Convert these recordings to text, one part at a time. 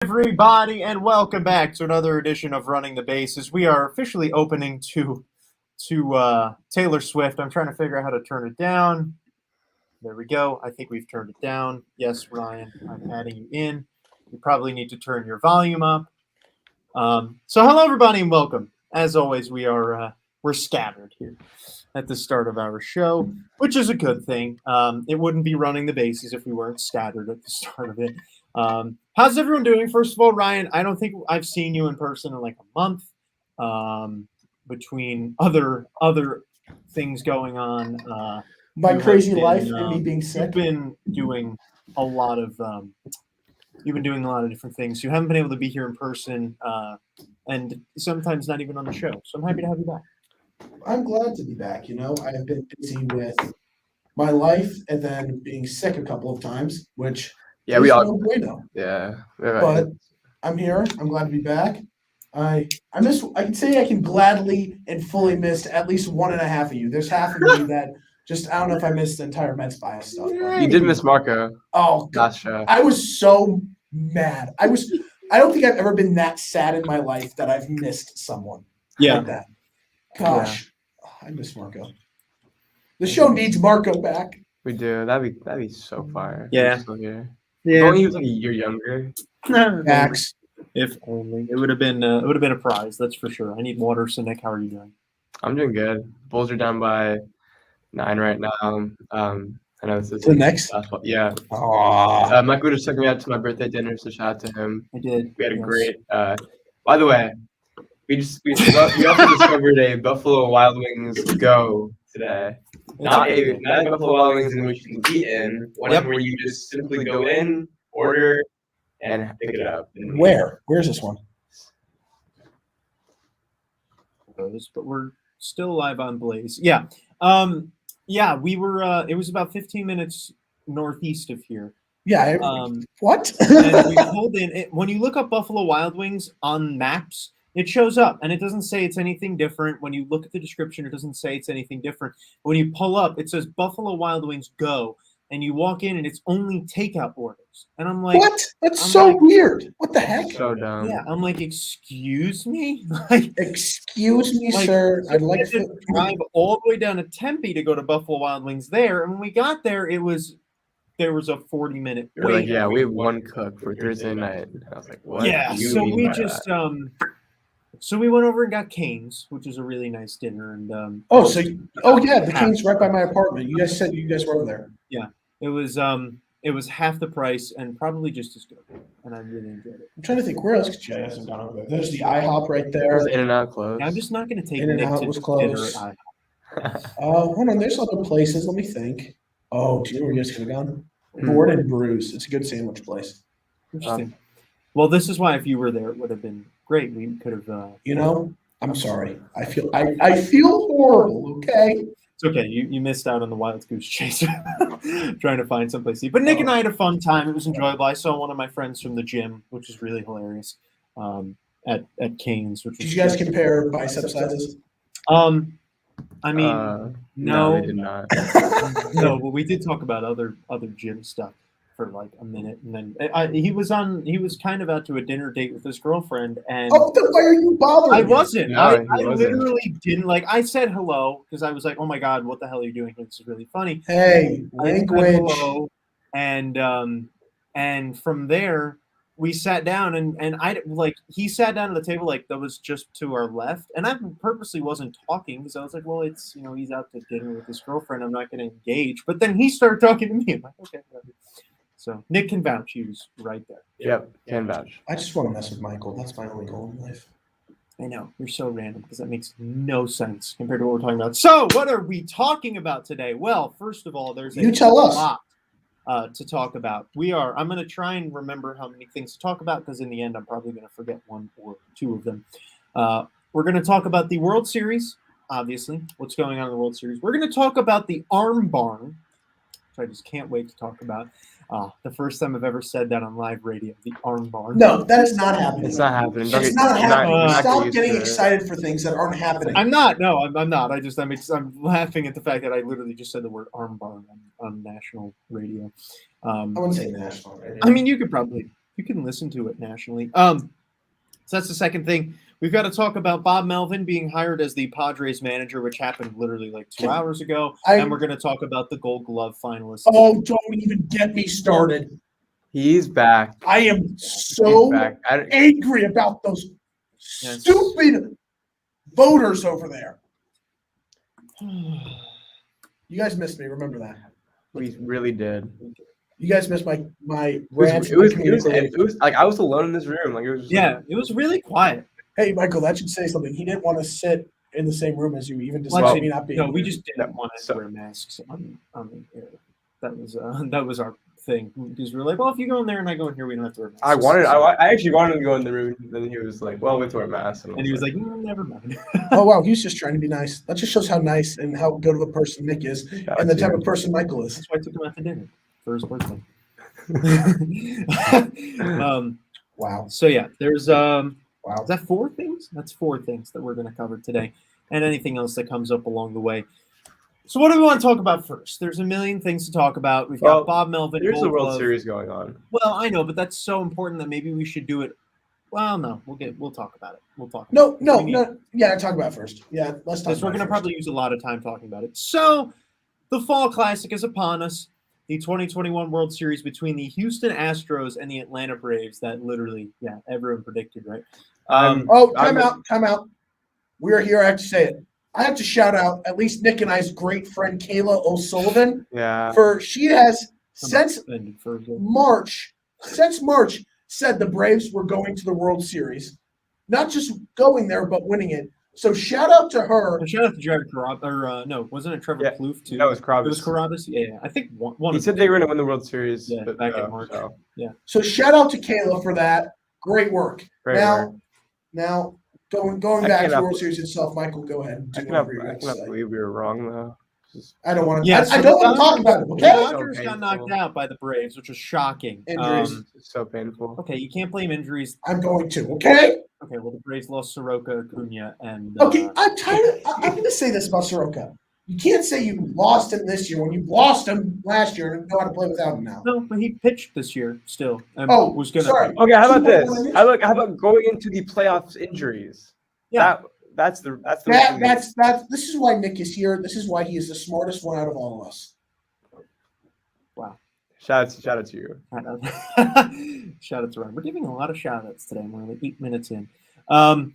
Everybody, and welcome back to another edition of Running the Bases. We are officially opening to Taylor Swift. I'm trying to figure out how to turn it down. There we go. I think we've turned it down. Yes, Ryan, I'm adding you in. You probably need to turn your volume up. So hello, everybody, and welcome. As always, we're scattered here at the start of our show, which is a good thing. It wouldn't be Running the Bases if we weren't scattered at the start of it. How's everyone doing? First of all, Ryan, I don't think I've seen you in person in like a month. Between other things going on, my crazy life and me being sick. You've been doing a lot of different things. You haven't been able to be here in person, and sometimes not even on the show. So I'm happy to have you back. I'm glad to be back. You know, I have been busy with my life and then being sick a couple of times, which we all bueno. Yeah. But I'm here. I'm glad to be back. I can say I can gladly and fully miss at least 1.5 of you. There's half of me that just I don't know if I missed the entire Mets bias stuff. You did miss Marco. Oh gosh. I was so mad. I don't think I've ever been that sad in my life that I've missed someone. Yeah. Like that. Gosh. Yeah. I miss Marco. The show needs Marco back. We do. That'd be so fire. Yeah. Still here. Yeah. If only he was like a year younger. Max. If only it would have been a prize. That's for sure. I need water. So Nick, how are you doing? I'm doing good. Bulls are down by 9 right now. I know this is the next. Yeah. Aww. Michael just took me out to my birthday dinner, so shout out to him. I did. We had a great. By the way, we also discovered a Buffalo Wild Wings Go today. Not a Buffalo Wild Wings in which you can eat in. One where you just simply go in, order, and pick it up. Where's this one? But we're still live on Blaze. Yeah. We were. It was about 15 minutes northeast of here. Yeah. What? And we pulled in. When you look up Buffalo Wild Wings on maps, it shows up, and it doesn't say it's anything different. When you look at the description, it doesn't say it's anything different. When you pull up, it says Buffalo Wild Wings Go, and you walk in, and it's only takeout orders. And I'm like, what? That's so weird. What the heck? So dumb. Yeah, I'm like, excuse me? Excuse me, sir. I'd like to drive all the way down to Tempe to go to Buffalo Wild Wings there. And when we got there, there was a 40-minute wait. Like, yeah, we have one cook for Thursday night. I was like, what? Yeah, so we just so we went over and got Cane's, which is a really nice dinner. And the Cane's right by my apartment. You guys said you guys were over there. Yeah, it was half the price and probably just as good, and I really enjoyed it. I'm trying to think where else could you guys have gone over there. There's the IHOP right there. In-N-Out closed. I'm just not going to take In-N-Out Nick to was dinner closed. at IHOP. Hold on. There's other places. Let me think. Oh, do you know where you guys could have gone? Board and Brews. It's a good sandwich place. Interesting. Well, this is why if you were there, it would have been great. We could have. I'm sorry. I feel horrible. Okay. It's okay. You missed out on the wild goose chase trying to find someplace to eat. But Nick and I had a fun time. It was enjoyable. I saw one of my friends from the gym, which is really hilarious, at Cane's. Did you guys compare bicep sizes? I mean, no, we did not. No, but we did talk about other gym stuff for like a minute, and then he was kind of out to a dinner date with his girlfriend, and why are you bothering? I wasn't. No, I wasn't. literally didn't like. I said hello because I was like, oh my god, what the hell are you doing here? This is really funny. Hey, language. Hello, and from there we sat down, and I like he sat down at the table like that was just to our left, and I purposely wasn't talking because I was like, well, it's he's out to dinner with his girlfriend. I'm not going to engage. But then he started talking to me. I'm like, okay, whatever. So Nick can vouch. He was right there. Yep, can vouch. I just want to mess with Michael. That's my only goal in life. I know. You're so random because that makes no sense compared to what we're talking about. So what are we talking about today? Well, first of all, there's a lot to talk about. I'm going to try and remember how many things to talk about because in the end, I'm probably going to forget one or two of them. We're going to talk about the World Series, obviously, what's going on in the World Series. We're going to talk about the Arm Barn, which I just can't wait to talk about. The first time I've ever said that on live radio, the Arm Barn. No, that is not happening. It's not happening. It's not happening. Stop getting excited for things that aren't happening. I'm not. No, I'm not. I'm laughing at the fact that I literally just said the word Arm Barn on national radio. I wouldn't say national radio. I mean, you could probably you can listen to it nationally. So that's the second thing. We've got to talk about Bob Melvin being hired as the Padres manager, which happened literally like 2 hours ago. And we're going to talk about the Gold Glove finalists. Oh, don't even get me started. He's back. I am so angry about those stupid voters over there. You guys missed me. Remember that. We really did. You guys missed my rant. It was like I was alone in this room. Like it was. It was really quiet. Hey, Michael, that should say something. He didn't want to sit in the same room as you, even despite me not being. No, we just didn't want to wear masks on the air. That was our thing, because we were like, well, if you go in there and I go in here, we don't have to wear masks. I actually wanted to go in the room. Then he was like, well, we have to wear masks. And he was like, never mind. Oh wow, he's just trying to be nice. That just shows how nice and how good of a person Nick is, and the type of person Michael is. That's why I took him out to dinner for his birthday. Wow. So yeah, there's wow. Is that 4 things? That's 4 things that we're going to cover today, and anything else that comes up along the way. So what do we want to talk about first? There's a million things to talk about. We've got Bob Melvin. There's a World Series going on. Well, I know, but that's so important that maybe we should do it. Well, no, we'll talk about it. We'll talk. No. Yeah, talk about it first. Yeah, let's talk. Because we're going to probably use a lot of time talking about it. So, the Fall Classic is upon us. The 2021 World Series between the Houston Astros and the Atlanta Braves. That literally, everyone predicted, right? Time out. We're here. I have to say it. I have to shout out at least Nick and I's great friend Kayla O'Sullivan. Yeah. For she has since March said the Braves were going to the World Series, not just going there but winning it. So shout out to her. And shout out to Jared Carrabis, or no, wasn't it Trevor Plouffe too? That was Carrabis. It was Carrabis. Yeah. I think one. He said they were going to win the World Series. Yeah, back in March. So. Yeah. So shout out to Kayla for that. Great work. Great work. Now going back to the World Series itself, Michael, go ahead. I cannot believe we were wrong though. I don't want to. Yeah, I don't want to talk about it. Okay. The Dodgers got knocked out by the Braves, which was shocking. Injuries. It's so painful. Okay, you can't blame injuries. I'm going to. Okay. Okay, well the Braves lost Soroka, Acuna, and. Okay, I'm tired. I'm going to say this about Soroka. You can't say you lost him this year when you lost him last year and know how to play without him now. No, but he pitched this year still. And was gonna. Sorry. Okay, how about this? How about going into the playoffs injuries? Yeah. That's this is why Nick is here. This is why he is the smartest one out of all of us. Wow. Shout out to you. Shout out to Ryan. We're giving a lot of shout outs today. We're only 8 minutes in. Well,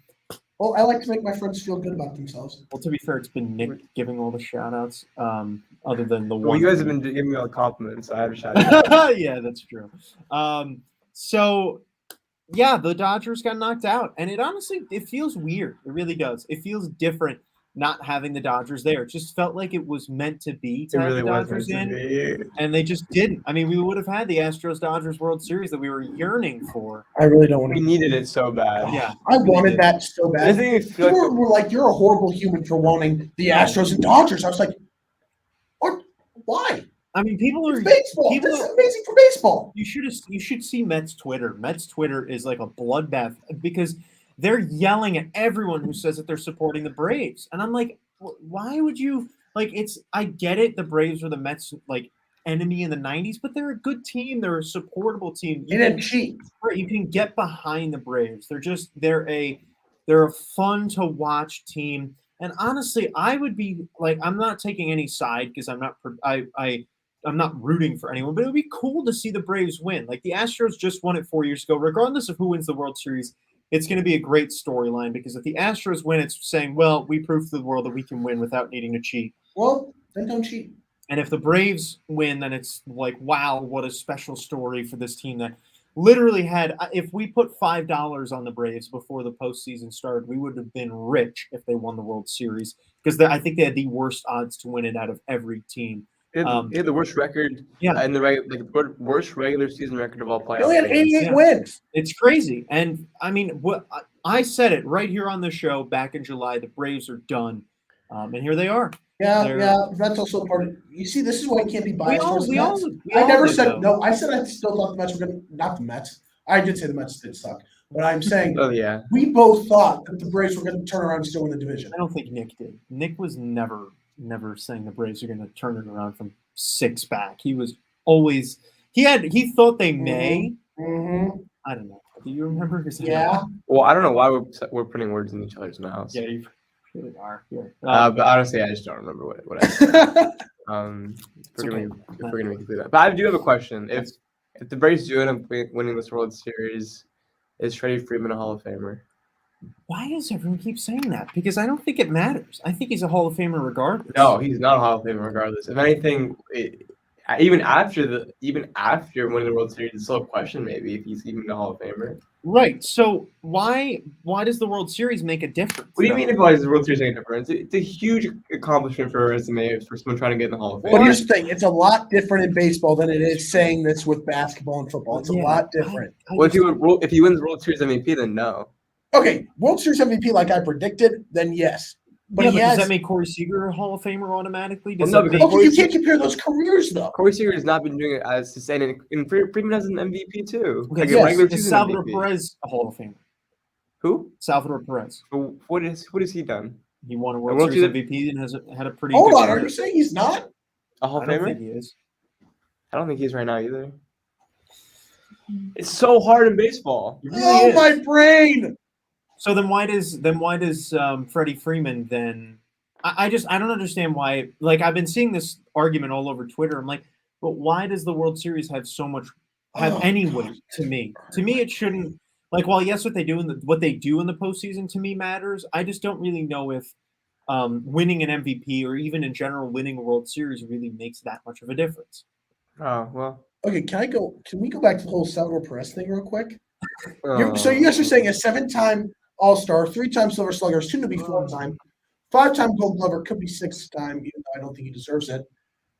I like to make my friends feel good about themselves. Well, to be fair, it's been Nick giving all the shout outs, other than the one. Well, you guys have been giving me all the compliments. So I have a shout out. Yeah, that's true. So yeah, the Dodgers got knocked out, and it feels weird. It really does. It feels different not having the Dodgers there. It just felt like it was meant to be to have the Dodgers in, and they just didn't. I mean, we would have had the Astros-Dodgers World Series that we were yearning for. I really don't want to. We needed it so bad. Yeah, I wanted that so bad. I think People were like, "You're a horrible human for wanting the Astros and Dodgers." I was like, "What? Why?" I mean, people are baseball. This is amazing for baseball. You should see Mets Twitter. Mets Twitter is like a bloodbath because they're yelling at everyone who says that they're supporting the Braves, and I'm like, why would you like? I get it. The Braves were the Mets like enemy in the '90s, but they're a good team. They're a supportable team. You didn't cheat. You can get behind the Braves. They're a fun to watch team. And honestly, I would be like, I'm not taking any side because I'm not rooting for anyone, but it would be cool to see the Braves win. Like the Astros just won it 4 years ago. Regardless of who wins the World Series, it's going to be a great storyline because if the Astros win, it's saying, well, we proved to the world that we can win without needing to cheat. Well, then don't cheat. And if the Braves win, then it's like, wow, what a special story for this team that literally had – if we put $5 on the Braves before the postseason started, we would have been rich if they won the World Series because I think they had the worst odds to win it out of every team. They had the worst record, and the worst regular season record of all playoffs. They only had 88 wins. It's crazy, and I mean, what I said it right here on the show back in July. The Braves are done, and here they are. Yeah. That's also part of. You see, this is why I can't be biased towards the Mets. I never said no. I said I still thought the Mets were going to not the Mets. I did say the Mets did suck, but I'm saying we both thought that the Braves were going to turn around and still win the division. I don't think Nick did. Nick was never saying the Braves are going to turn it around from 6 back. He was always he thought they may, I don't know. Do you remember? 'Cause I don't- Yeah. Well, I don't know why we're putting words in each other's mouths. Yeah, you really are. Yeah. But honestly, I just don't remember what I said. Forgive me completely. But I do have a question. If the Braves do end up winning this World Series, is Freddie Freeman a Hall of Famer? Why does everyone keep saying that? Because I don't think it matters. I think he's a Hall of Famer regardless. No, he's not a Hall of Famer regardless. If anything, even after winning the World Series, it's still a question maybe if he's even a Hall of Famer. Right. So why does the World Series make a difference? What do you mean if the World Series make a difference? It's a huge accomplishment for a resume for someone trying to get in the Hall of Fame. But here's the thing: it's a lot different in baseball than it is saying this with basketball and football. It's a lot different. Well, if he wins World Series MVP, then no. Okay, World Series MVP, like I predicted, then yes. But does that make Corey Seager a Hall of Famer automatically? Does Well, that no, make- because Okay, you can't compare those careers though. Corey Seager has not been doing it as sustained, and Freeman has an MVP too. Okay, Like a yes, regular is season Salvador MVP. Perez a Hall of Famer? Who? Salvador Perez. What has he done? He won a World World Series Series- MVP and has had a pretty Hold good on, are career. you saying he's not? A Hall I of don't Famer? think he is. I don't think he is right now either. It's so hard in baseball. It really Oh is. my brain! So then why does Freddie Freeman then? I don't understand why. Like I've been seeing this argument all over Twitter. I'm like, but why does the World Series have any weight to me? To me, it shouldn't. Like, while yes, what they do in the postseason to me matters. I just don't really know if winning an MVP or even in general winning a World Series really makes that much of a difference. Oh well. Okay, can we go back to the whole Salvador Perez thing real quick? Oh. So you guys are saying a 7-time All-Star, 3-time Silver Slugger, soon to be 4-time, 5-time Gold Glover, could be 6-time, even though I don't think he deserves it.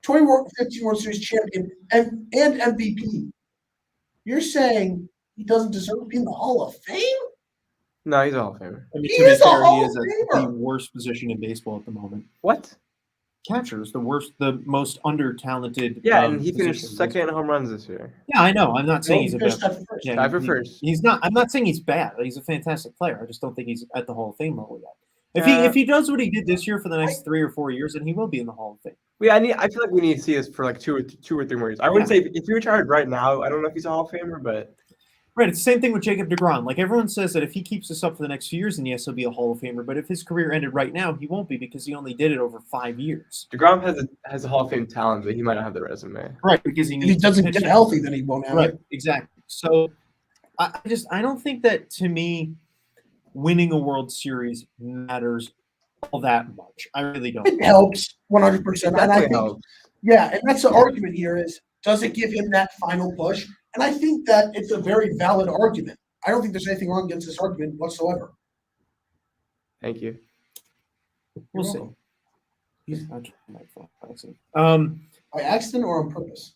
2015 World Series champion and MVP. You're saying he doesn't deserve to be in the Hall of Fame? No, he's a Hall of Famer. I mean, He to be is a fair, he Hall is of the Famer. worst position in baseball at the moment. What? Catcher is the most under-talented. Yeah, and he position finished in second in baseball. home runs this year. Yeah, I know. I'm not saying No, he's he a finished bad. tied for first. Yeah, Tied for first. He's not. I'm not saying he's bad. He's a fantastic player. I just don't think he's at the Hall of Fame level yet. If he does what he did this year for the next 3 or 4 years, then he will be in the Hall of Fame. I feel like we need to see this for like two or three more years. I wouldn't say if he retired right now, I don't know if he's a Hall of Famer, but Right. It's the same thing with Jacob deGrom. Like everyone says that if he keeps this up for the next few years, then yes, he'll be a Hall of Famer. But if his career ended right now, he won't be because he only did it over 5 years. DeGrom has a Hall of Fame talent, but he might not have the resume. Right. Because he If he needs to doesn't pitch get it. healthy, then he won't have Right. it. Exactly. So I don't think that to me, winning a World Series matters all that much. I really don't. It helps 100%. And I Definitely think, helps. yeah, and that's the argument here is, does it give him that final push? And I think that it's a very valid argument. I don't think there's anything wrong against this argument whatsoever. Thank you. We'll You're see. welcome. I'll turn my phone off. By accident or on purpose?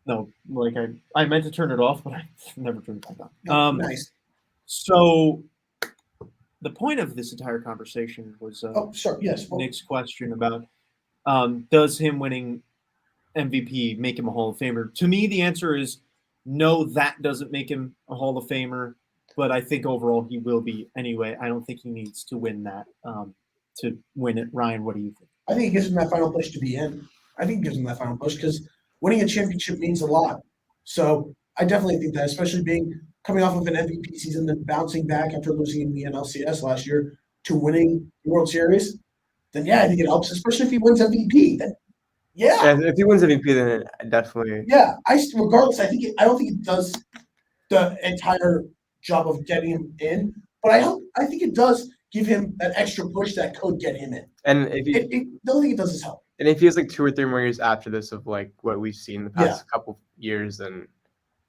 No, like I meant to turn it off, but I never turned it back on. Nice. So the point of this entire conversation was Oh, sorry. Yes. Well, Nick's question about does him winning MVP make him a Hall of Famer? To me, the answer is no, that doesn't make him a Hall of Famer, but I think overall he will be anyway. I don't think he needs to win that to win it. Ryan, what do you think? I think it gives him that final push to be in. I think it gives him that final push because winning a championship means a lot. So I definitely think that, especially coming off of an MVP season and bouncing back after losing in the NLCS last year to winning the World Series, then yeah, I think it helps, especially if he wins MVP. Then yeah, If he wins MVP, then it definitely. yeah. Regardless, I don't think it does the entire job of getting him in, but I think it does give him that extra push that could get him in. And if he The only thing it does is help. and if he has like 2 or 3 more years after this of like what we've seen the past couple years, then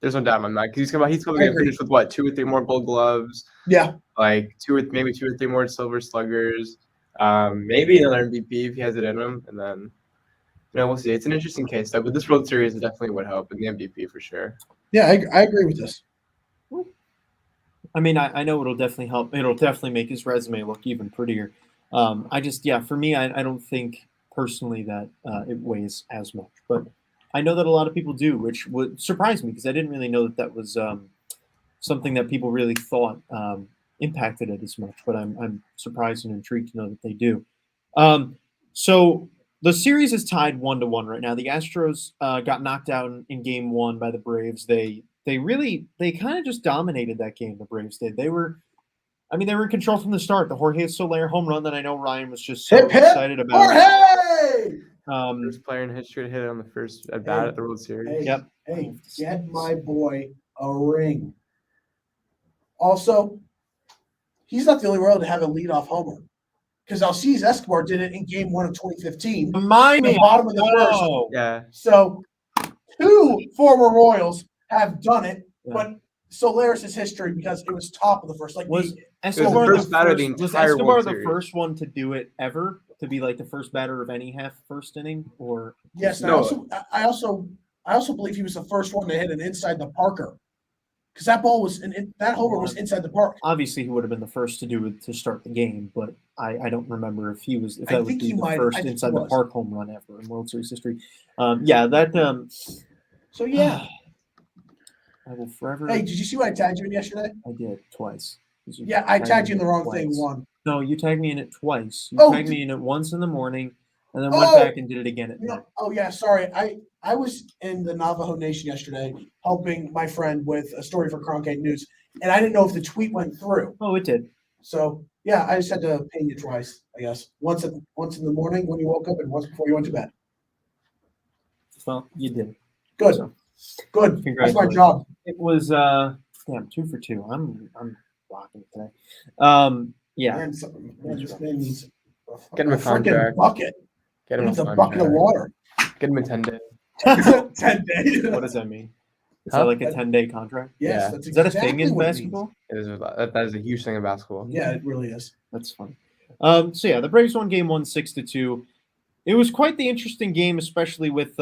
there's no doubt in my mind because he's probably gonna finish with what 2 or 3 more Gold Gloves. Yeah. Like 2 or 3 more Silver Sluggers. Maybe another MVP if he has it in him, and then we'll see. It's an interesting case though, but this World Series definitely would help in the MVP for sure. Yeah, I agree with this. I mean, I know it'll definitely help. It'll definitely make his resume look even prettier. For me, I don't think personally that it weighs as much, but I know that a lot of people do, which would surprise me because I didn't really know that was something that people really thought impacted it as much. But I'm surprised and intrigued to know that they do. So the series is tied 1-1 right now. The Astros got knocked out in Game 1 by the Braves. They they kind of just dominated that game. The Braves did. They were in control from the start. The Jorge Soler home run that I know Ryan was just so Hip, hip, excited about. Jorge! First player in history to hit it on the first at bat at the World Series. Hey, hey, get my boy a ring. Also, he's not the only one to have a leadoff homer. Because Alcides Escobar did it in Game 1 of 2015. Remind me. The bottom of the first. Yeah. So, 2 former Royals have done it, Yeah. but Solaris' history because it was top of the first. Like Was Escobar the first batter of the was entire Escobar World the Series. first one to do it ever? To be like the first batter of any first inning? Or yes, No. I also believe he was the first one to hit an inside the Parker. Because that ball was that homer was inside the park. Obviously, he would have been the first to do it to start the game, but I don't remember if I that would think be he the might- I first think he inside the was. park home run ever in World Series history. That. So yeah. I will forever. Hey, did you see what I tagged you in yesterday? I did twice. Yeah, I tagged you in the wrong twice. thing one. No, you tagged me in it twice. You Oh, tagged me in it once in the morning, and then Oh! went back and did it again at night. Oh yeah, sorry. I was in the Navajo Nation yesterday helping my friend with a story for Cronkite News, and I didn't know if the tweet went through. Oh, it did. So yeah, I just had to ping you twice, I guess. Once in the morning when you woke up, and once before you went to bed. Well, you did. Good, So, good. That's my congratulations. job. It was 2 for 2. I'm rocking today. Yeah. Man, this man needs Get him a freaking contract. bucket. Get He him needs a a bucket of contract. water. Get him a 10-day. 10 days. What does that mean? Is Huh? that like a 10-day contract? Yes, Yeah. that's Is that exactly a thing in what it means. basketball? That is a huge thing in basketball. Yeah, it really is. That's funny. So yeah, the Braves won game 1 6-2. It was quite the interesting game, especially with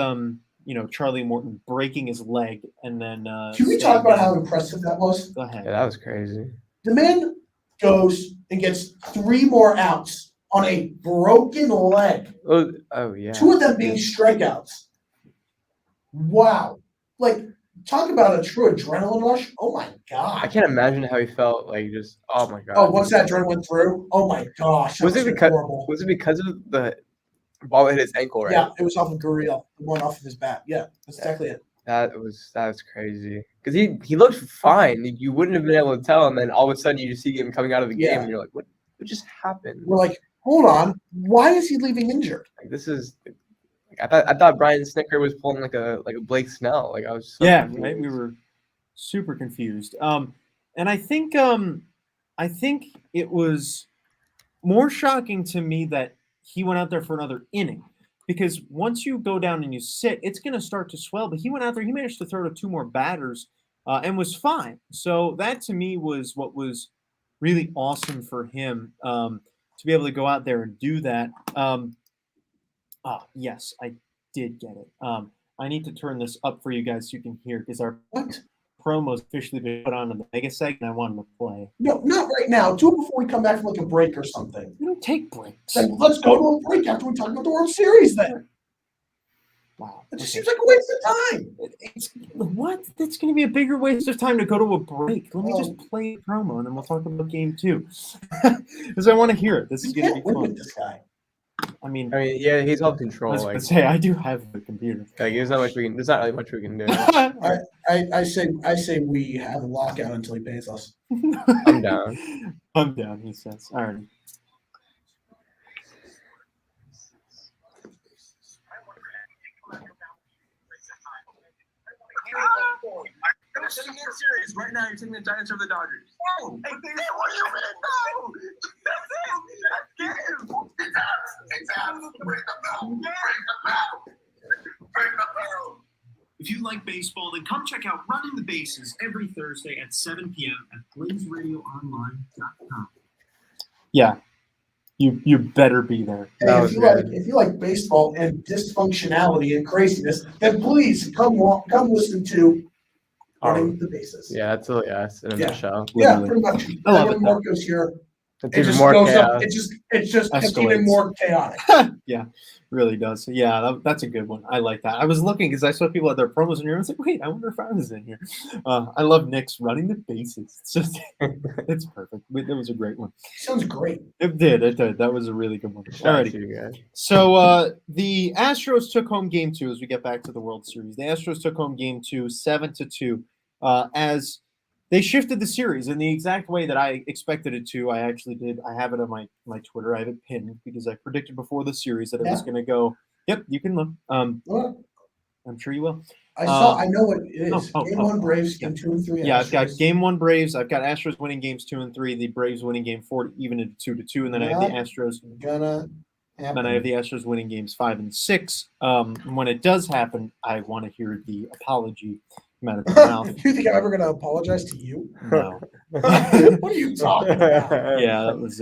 Charlie Morton breaking his leg and then. Can we talk about how impressive that was? Go ahead. Yeah, that was crazy. The man goes and gets 3 more outs on a broken leg. Oh yeah. 2 of them being strikeouts. Wow. Like, talk about a true adrenaline rush. Oh my I God. can't imagine how he felt. Like just, oh my god. Oh, once that adrenaline went through, oh my gosh. that Was it was because horrible. was it because of the ball that hit his ankle? Right. Yeah, it was off of Gurriel, the one off of his bat. Yeah, that's exactly it. That was crazy. Because he looked fine. You wouldn't have been able to tell, and then all of a sudden you just see him coming out of the game, Yeah. and you're like, what just happened? We're like, hold on, why is he leaving injured? Like this is. I thought Brian Snicker was pulling like a Blake Snell. Like I was. So Yeah, confused. right. We were super confused. And I think it was more shocking to me that he went out there for another inning, because once you go down and you sit, it's going to start to swell. But he went out there, he managed to throw to 2 more batters, and was fine. So that to me was what was really awesome for him, to be able to go out there and do that. Yes, I did get it. I need to turn this up for you guys so you can hear, because our What? promo's officially been put on in the mega segment. I wanted to play. No, not right now. Do it before we come back from like a break or something. We don't take breaks. Then let's go to a break after we talk about the World Series then. Wow. It just Okay. seems like a waste of time. It's what? That's going to be a bigger waste of time to go to a break. Let me Oh. just play the promo, and then we'll talk about game 2. Because I want to hear it. This is We going to can't be win with fun. this guy. I mean, Yeah, he's all I control. was Like, going to say, I do have the computer. there's not much we can. There's not really much we can do. I say we have a lockout until he pays us. I'm down. I'm down, he says. All right. It's a World Series. Right now, you're taking the Giants over the Dodgers. Oh, hey, what do you mean? No! That's game! It's out! Bring the bell! If you like baseball, then come check out Running the Bases every Thursday at 7 p.m. at BlazeRadioOnline.com. Yeah. You better be there. Hey, That if was you good. like baseball and dysfunctionality and craziness, then please come listen to Running the Bases. Yeah, that's in a Yeah. nutshell. Yeah, Literally. pretty much. I love When it, though. Marco's here, It's it even just more goes chaos. up. It just gets even Escalates. more chaotic. Really does. Yeah, that's a good one. I like that. I was looking because I saw people at their promos in here. I was like, wait, I wonder if I was in here. I love Nick's Running the Bases. It's just, it's perfect. That was a great one. Sounds great. It did. That was a really good one. Shout out Alrighty. to you guys. So the Astros took home game 2 as we get back to the World Series. The Astros took home game 2, 7-2. as they shifted the series in the exact way that I expected it to. I actually did. I have it on my Twitter. I have it pinned because I predicted before the series that it was Yeah. going to go. Yep, you can look. What? I'm sure you will. I saw. I know what it is. oh, Game oh, 1 Braves, yeah. game 2 and 3. Yeah, I've got Astros. game 1 Braves. I've got Astros winning games 2 and 3. The Braves winning game 4, even at 2-2, and then I have the Not Astros. Gonna happen. Then I have the Astros winning games 5 and 6. When it does happen, I want to hear the apology come out of their mouth. You think I'm ever gonna apologize to you? No. What are you talking about? Yeah, that was.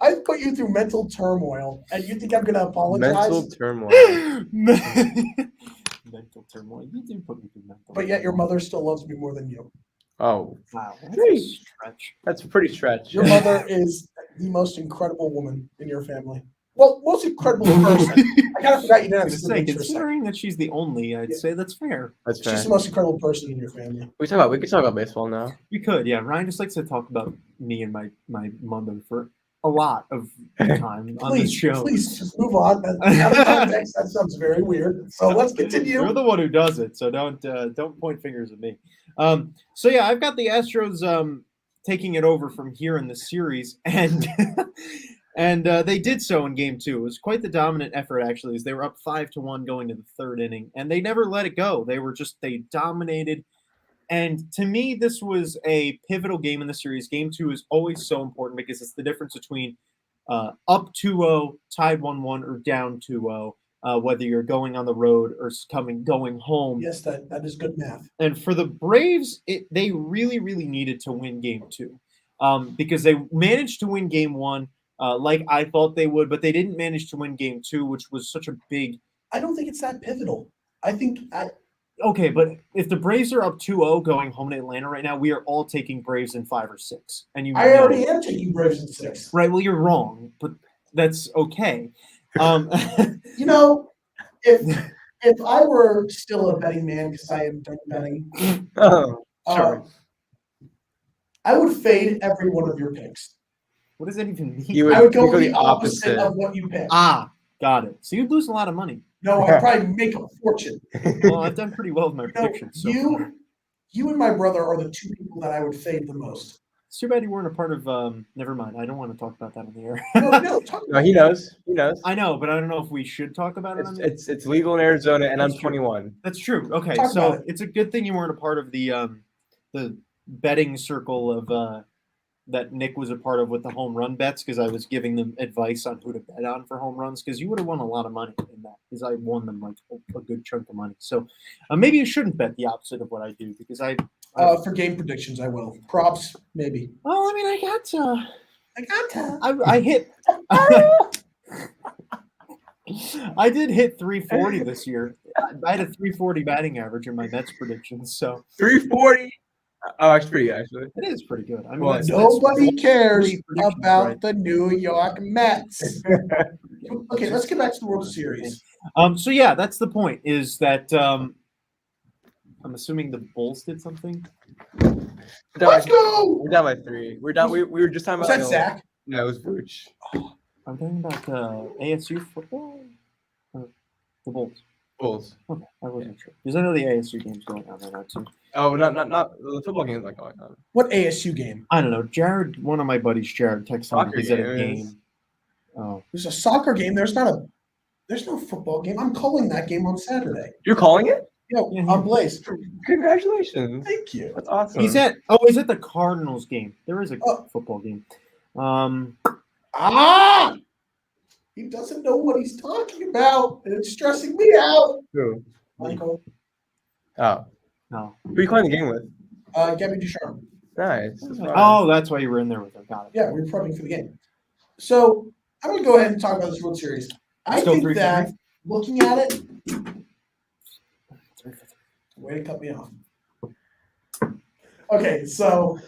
I put you through mental turmoil, and you think I'm gonna apologize? Mental turmoil. Mental turmoil. You do put me through mental. But yet your mother still loves me more than you. Oh, Wow, that's a Great. stretch. that's a pretty stretch. Your mother is the most incredible woman in your family. Well, most incredible person. I kind of forgot you didn't I have was to gonna say, say for a second. considering that she's the only, I'd Yeah. say that's fair. That's fair. She's the most incredible person in your family. We could talk about baseball now. We could, yeah. Ryan just likes to talk about me and my mother for a lot of time on this show. Please just move on. Out of context, that sounds very weird. So let's You're continue. the one who does it, so don't point fingers at me. So yeah, I've got the Astros taking it over from here in the series, and and they did so in game 2. It was quite the dominant effort, actually, as they were up 5-1 going to the 3rd inning, and they never let it go. They dominated. And to me, this was a pivotal game in the series. Game 2 is always so important because it's the difference between up 2-0, tied 1-1, or down 2-0, whether you're going on the road or going home. Yes, that is good math. And for the Braves, they really, really needed to win game 2 because they managed to win game 1 like I thought they would, but they didn't manage to win game 2, which was such a big. I don't think it's that pivotal. I think Okay, but if the Braves are up 2-0 going home to Atlanta right now, we are all taking Braves in 5 or 6. And you I know already it. am taking Braves in 6. Right, well, you're wrong, but that's okay. You know, if I were still a betting man, because I am done betting, Oh, Sure. I would fade every one of your picks. What does that even mean? you I would go the the opposite of what you picked. Got it. So you'd lose a lot of money. No, I'd probably make a fortune. Well, I've done pretty well with my No, predictions. So far. you and my brother are the two people that I would fade the most. It's too bad you weren't a part of. Never mind. I don't want to talk about that on the air. No, talk No, he knows. He knows. I know, but I don't know if we should talk about it. On the It's legal in Arizona, and That's I'm true. 21. That's true. Okay, Talk so about it. it's a good thing you weren't a part of the betting circle of that Nick was a part of with the home run bets because I was giving them advice on who to bet on for home runs because you would have won a lot of money in that because I won them like a good chunk of money. So maybe you shouldn't bet the opposite of what I do because I. for game predictions, I will. Props, maybe. Well, I mean, I got. I got to. I hit. I did hit 340 this year. I had a 340 batting average in my Mets predictions, so 340. Oh, that's pretty good, actually. it is pretty good. I mean, Well, that's Nobody cares three predictions, about right? the New York Mets. Okay, let's get back to the World Series. So yeah, that's the point. Is that I'm assuming the Bulls did something. Let's go. We're down by 3. We're down. We were just talking Was about. that Zach? No, it was Vooch. I'm talking about ASU football. The Bulls. Bulls. Okay, I wasn't sure because I know the ASU game's going on right now too. Oh, not the football game's not going on. What ASU game? I don't know. Jared, one of my buddies, Jared, texted me Soccer that he's at a game is- game. Oh, There's a soccer game. There's no football game. I'm calling that game on Saturday. You're calling it? Yo, Yeah, I'm Blaze. Congratulations. Thank you. That's awesome. he's at the Cardinals game. There is a Oh. football game. He doesn't know what he's talking about, and it's stressing me out. Who? Michael, Oh. No. Who are you playing the game with? Gabby Ducharme. Nice. That's fine. Oh, that's why you were in there with him. Got it. Yeah, we were prepping for the game. So I'm going to go ahead and talk about this World Series. I Still think 3-3? that looking at it, way to cut me off. Okay, so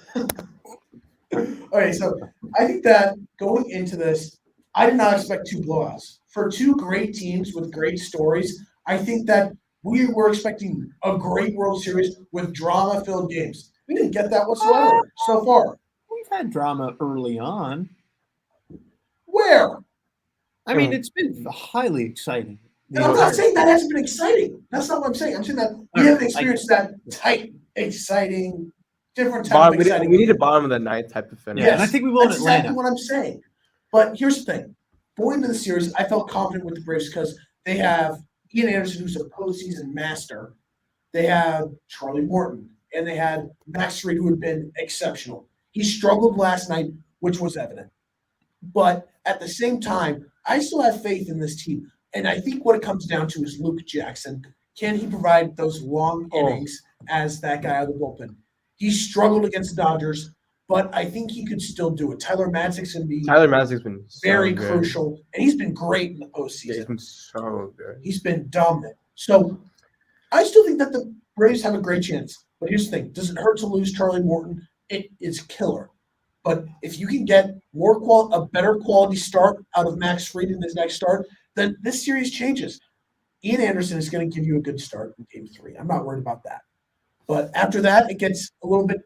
I think that going into this, I did not expect 2 blowouts. For 2 great teams with great stories, I think that we were expecting a great World Series with drama-filled games. We didn't get that whatsoever so far. We've had drama early on. Where? I mean, it's been highly exciting. And I'm not saying that hasn't been exciting. That's not what I'm saying. I'm saying that we haven't experienced that tight, exciting, different type of exciting. We need a bottom of the ninth type of finish. Yeah, and I think we will in That's Atlanta. exactly what I'm saying. But here's the thing. Going into the series, I felt confident with the Braves because they have Ian Anderson, who's a postseason master. They have Charlie Morton, and they had Max Fried, who had been exceptional. He struggled last night, which was evident. But at the same time, I still have faith in this team. And I think what it comes down to is Luke Jackson. Can he provide those long innings as that guy out of the bullpen? He struggled against the Dodgers, but I think he could still do it. Tyler Matzek's going to be been very so crucial, and he's been great in the postseason. Yeah, he's been so good. He's been dominant. So I still think that the Braves have a great chance. But here's the thing. Does it hurt to lose Charlie Morton? It is killer. But if you can get a better quality start out of Max Fried in his next start, then this series changes. Ian Anderson is going to give you a good start in Game 3. I'm not worried about that. But after that, it gets a little bit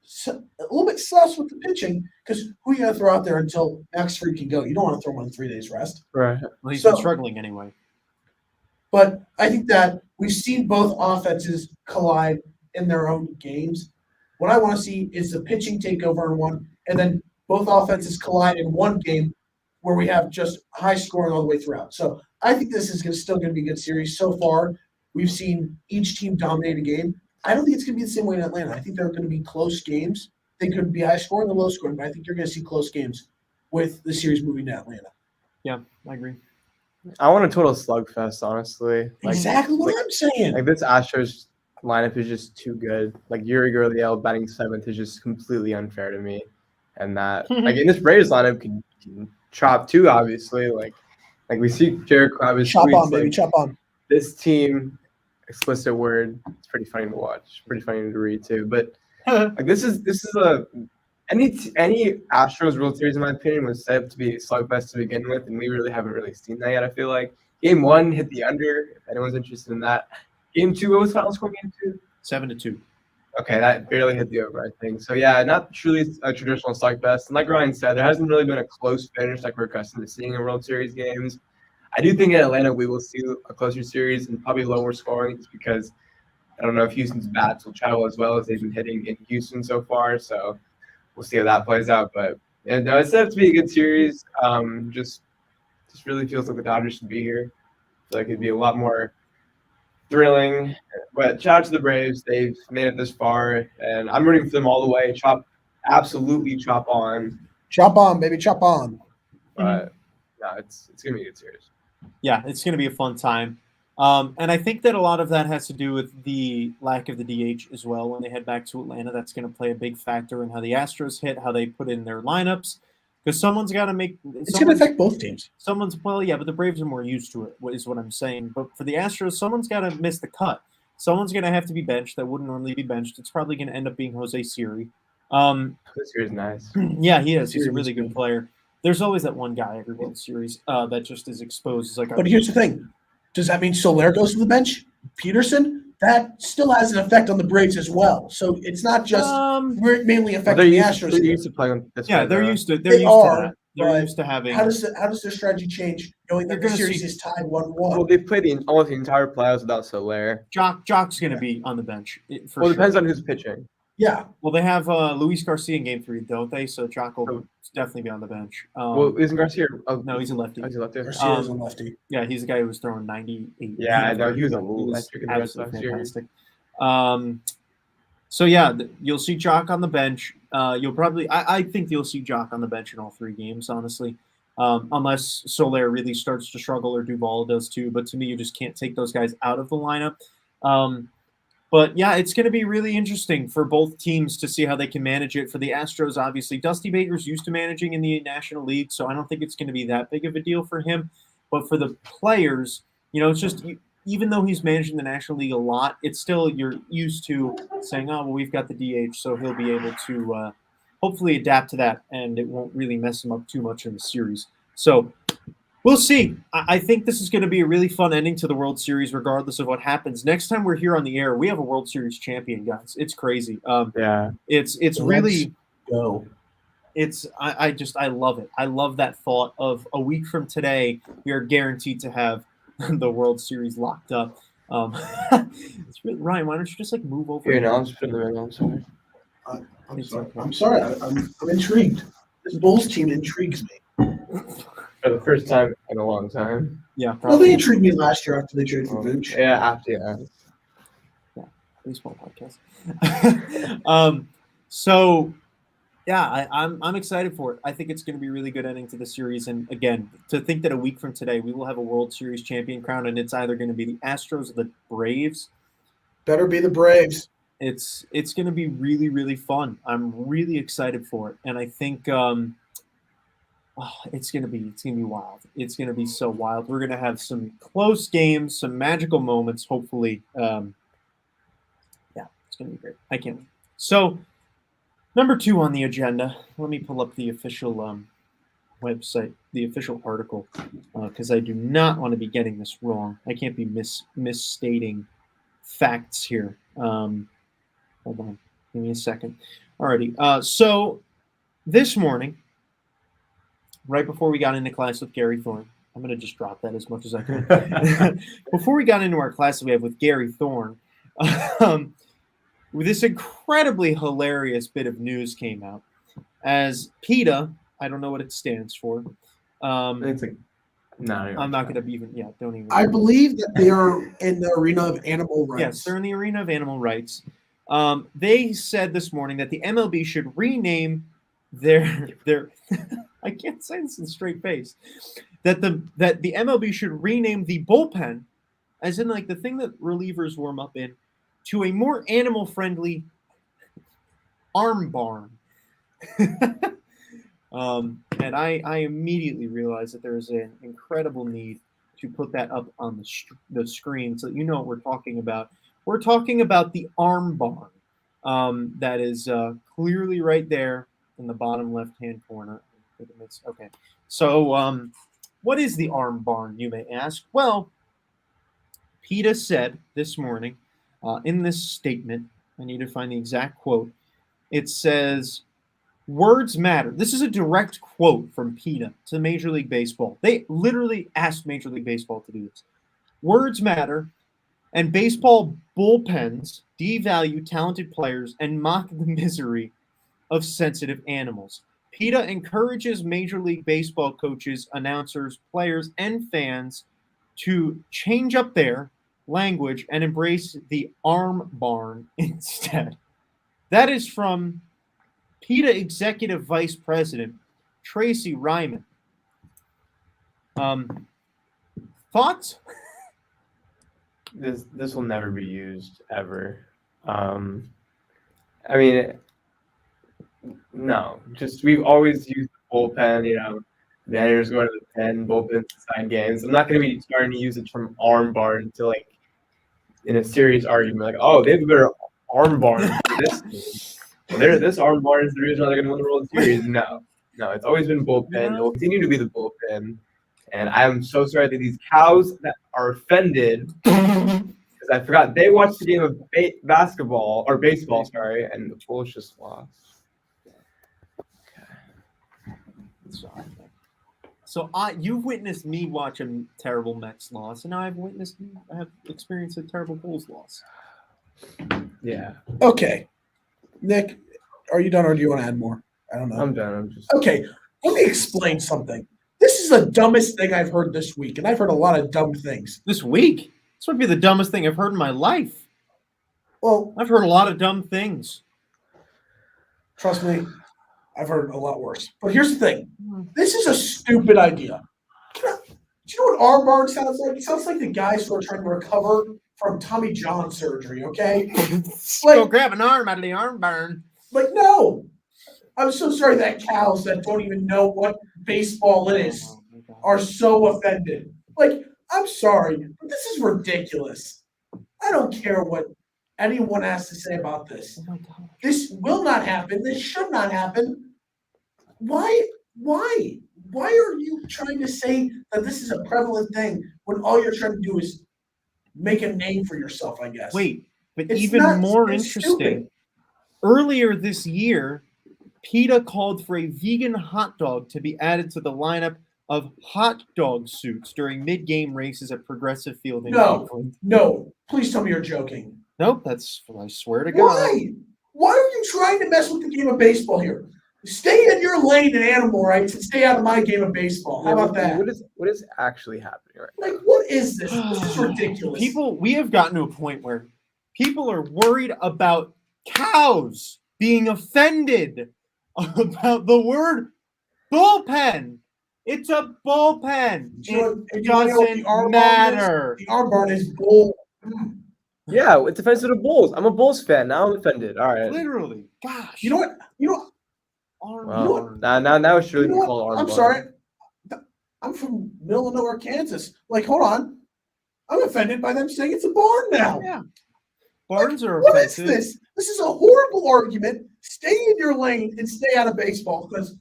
sus with the pitching because who are you going to throw out there until Max Fried can go? You don't want to throw him on 3 days rest. Right. Well, he's been struggling anyway. But I think that we've seen both offenses collide in their own games. What I want to see is the pitching take over in one, and then both offenses collide in one game where we have just high scoring all the way throughout. So I think this is still going to be a good series. So far, we've seen each team dominate a game. I don't think it's going to be the same way in Atlanta. I think they're going to be close games. They could be high scoring or low scoring, but I think you're going to see close games with the series moving to Atlanta. Yeah, I agree. I want a total slugfest, honestly. Exactly what I'm saying. Like this Astros lineup is just too good. Like Yuri Gurriel batting 7th is just completely unfair to me. And that in this Braves lineup can chop too, obviously. Like we see Jared Kravis chop tweets, on, baby, chop on. This team, explicit word. It's pretty funny to watch. Pretty funny to read too. But this is any Astros World Series, in my opinion, was set up to be a slugfest to begin with, and we really haven't really seen that yet. I feel like Game 1 hit the under. If anyone's interested in that. Game 2, what was the final score? Game 2, 7-2. Okay, that barely hit the over, I think. So yeah, not truly a traditional slugfest. And like Ryan said, there hasn't really been a close finish like we're accustomed to seeing in World Series games. I do think in Atlanta we will see a closer series and probably lower scoring, just because I don't know if Houston's bats will travel as well as they've been hitting in Houston so far. So we'll see how that plays out. But no, it's set up to be a good series. Just really feels like the Dodgers should be here. I feel like it'd be a lot more thrilling. But shout out to the Braves. They've made it this far, and I'm rooting for them all the way. Absolutely chop on. Chop on, baby, chop on. But no, it's going to be a good series. Yeah, it's going to be a fun time. And I think that a lot of that has to do with the lack of the DH as well. When they head back to Atlanta, that's going to play a big factor in how the Astros hit, how they put in their lineups. Because someone's got to make – it's going to affect both teams. Yeah, but the Braves are more used to it, is what I'm saying. But for the Astros, someone's got to miss the cut. Someone's going to have to be benched that wouldn't normally be benched. It's probably going to end up being Jose Siri. This year's nice. Yeah, he is. He's a really good player. There's always that one guy every World Series that just is exposed. But here's the thing. Does that mean Soler goes to the bench? Peterson? That still has an effect on the Braves as well. So it's not just mainly affecting the Astros. They're used to playing this way. Yeah, they're used to that. They're used to having. How does their strategy change knowing that the series is tied 1-1? Well, they've played almost the entire playoffs without Soler. Jock's going to be on the bench. It depends on who's pitching. Yeah. Well, they have Luis Garcia in Game 3, don't they? So Jock will definitely be on the bench. Well, isn't Garcia? No, he's a lefty. Oh, he's a lefty. Garcia is a lefty. Yeah, he's the guy who was throwing 98. Yeah, I know. He was electric in the Red Sox series. Fantastic. So yeah, you'll see Jock on the bench. You'll probably, I think you'll see Jock on the bench in all 3 games, honestly, unless Soler really starts to struggle or Duvall does too. But to me, you just can't take those guys out of the lineup. But yeah, it's going to be really interesting for both teams to see how they can manage it. For the Astros, obviously, Dusty Baker's used to managing in the National League, so I don't think it's going to be that big of a deal for him. But for the players, it's just even though he's managing the National League a lot, it's still you're used to saying, oh, well, we've got the DH, so he'll be able to hopefully adapt to that, and it won't really mess him up too much in the series. So we'll see. I think this is going to be a really fun ending to the World Series, regardless of what happens. Next time we're here on the air, we have a World Series champion, guys. It's crazy. Yeah, it's really go. I love it. I love that thought of a week from today, we are guaranteed to have the World Series locked up. It's really, Ryan, why don't you just like move over? Here, now I'm just putting them in. I'm sorry. I'm It's sorry. okay. I'm sorry. I'm intrigued. This Bulls team intrigues me. For the first time in a long time. Yeah, Well, they probably. intrigued me last year after they traded for Vooch. Yeah, after yeah. Baseball podcast. So yeah, I'm excited for it. I think it's going to be a really good ending to the series. And again, to think that a week from today we will have a World Series champion crowned, and it's either going to be the Astros or the Braves. Better be the Braves. It's going to be really, really fun. I'm really excited for it, and I think it's going to be wild. It's going to be so wild. We're going to have some close games, some magical moments. Hopefully, it's going to be great. I can't wait. So, number 2 on the agenda. Let me pull up the official website, the official article, because I do not want to be getting this wrong. I can't be misstating facts here. Hold on. Give me a second. Alrighty. So, this morning, right before we got into class with Gary Thorne, I'm going to just drop that as much as I can. Before we got into our class that we have with Gary Thorne, this incredibly hilarious bit of news came out as PETA, I don't know what it stands for. It's like, no, I'm not going to be even, don't even. I believe that they are in the arena of animal rights. Yes, they're in the arena of animal rights. They said this morning that the MLB should rename their I can't say this in a straight face, that the MLB should rename the bullpen, as in like the thing that relievers warm up in, to a more animal-friendly arm barn. And I immediately realized that there is an incredible need to put that up on the screen so that you know what we're talking about. We're talking about the arm barn that is clearly right there in the bottom left-hand corner. Okay, so what is the arm barn, you may ask? Well, PETA said this morning in this statement, I need to find the exact quote. It says, "Words matter." This is a direct quote from PETA to Major League Baseball. They literally asked Major League Baseball to do this. "Words matter, and baseball bullpens devalue talented players and mock the misery of sensitive animals. PETA encourages Major League Baseball coaches, announcers, players, and fans to change up their language and embrace the arm barn instead." That is from PETA Executive Vice President Tracy Ryman. Thoughts? This will never be used ever. I mean, no. Just we've always used the bullpen. You know, managers going to the pen, bullpen to sign games. I'm not going to be starting to use the term arm barn until like in a serious argument. Like, oh, they have a better arm barn for this team. Well, this arm barn is the reason why they're going to win the World Series. No, it's always been bullpen. It will continue to be the bullpen. And I am so sorry that these cows that are offended, because I forgot they watched the game of baseball, sorry, and the Bulls just lost. Sorry. So you've witnessed me watch a terrible Mets loss, and I have experienced a terrible Bulls loss. Yeah. Okay. Nick, are you done or do you want to add more? I don't know. I'm done. I'm just Okay. Let me explain something. This is the dumbest thing I've heard this week, and I've heard a lot of dumb things. This week? This might be the dumbest thing I've heard in my life. Well, I've heard a lot of dumb things. trust me, I've heard a lot worse. But here's the thing. This is a stupid idea. Do you know what arm barn sounds like? It sounds like the guys who are trying to recover from Tommy John surgery, okay? Go grab an arm out of the arm barn. Like, no. I'm so sorry that cows that don't even know what baseball is are so offended. Like, I'm sorry, but this is ridiculous. I don't care what anyone has to say about this. Oh my God. This will not happen. This should not happen. Why? Why are you trying to say that this is a prevalent thing when all you're trying to do is make a name for yourself, I guess? Wait, but It's even not- more it's interesting, stupid. earlier this year, PETA called for a vegan hot dog to be added to the lineup of hot dog suits during mid-game races at Progressive Field in No. Cleveland. No, please tell me you're joking. Nope, that's I swear to God. Why? Why are you trying to mess with the game of baseball here? Stay in your lane in animal rights and stay out of my game of baseball. How about that? What is actually happening right now? Like, what is this? This is ridiculous. We have gotten to a point where people are worried about cows being offended about the word bullpen. It's a bullpen. It doesn't matter. The armbar is bull. Yeah, it's offensive to Bulls. I'm a Bulls fan. Now I'm offended. All right. Literally. Gosh. You know what? Armbar. Well, now it should be called armbar. I'm sorry. I'm from middle of nowhere, Kansas. Like, hold on. I'm offended by them saying it's a barn now. Yeah. Barns are What is offensive. this? This is a horrible argument. Stay in your lane and stay out of baseball because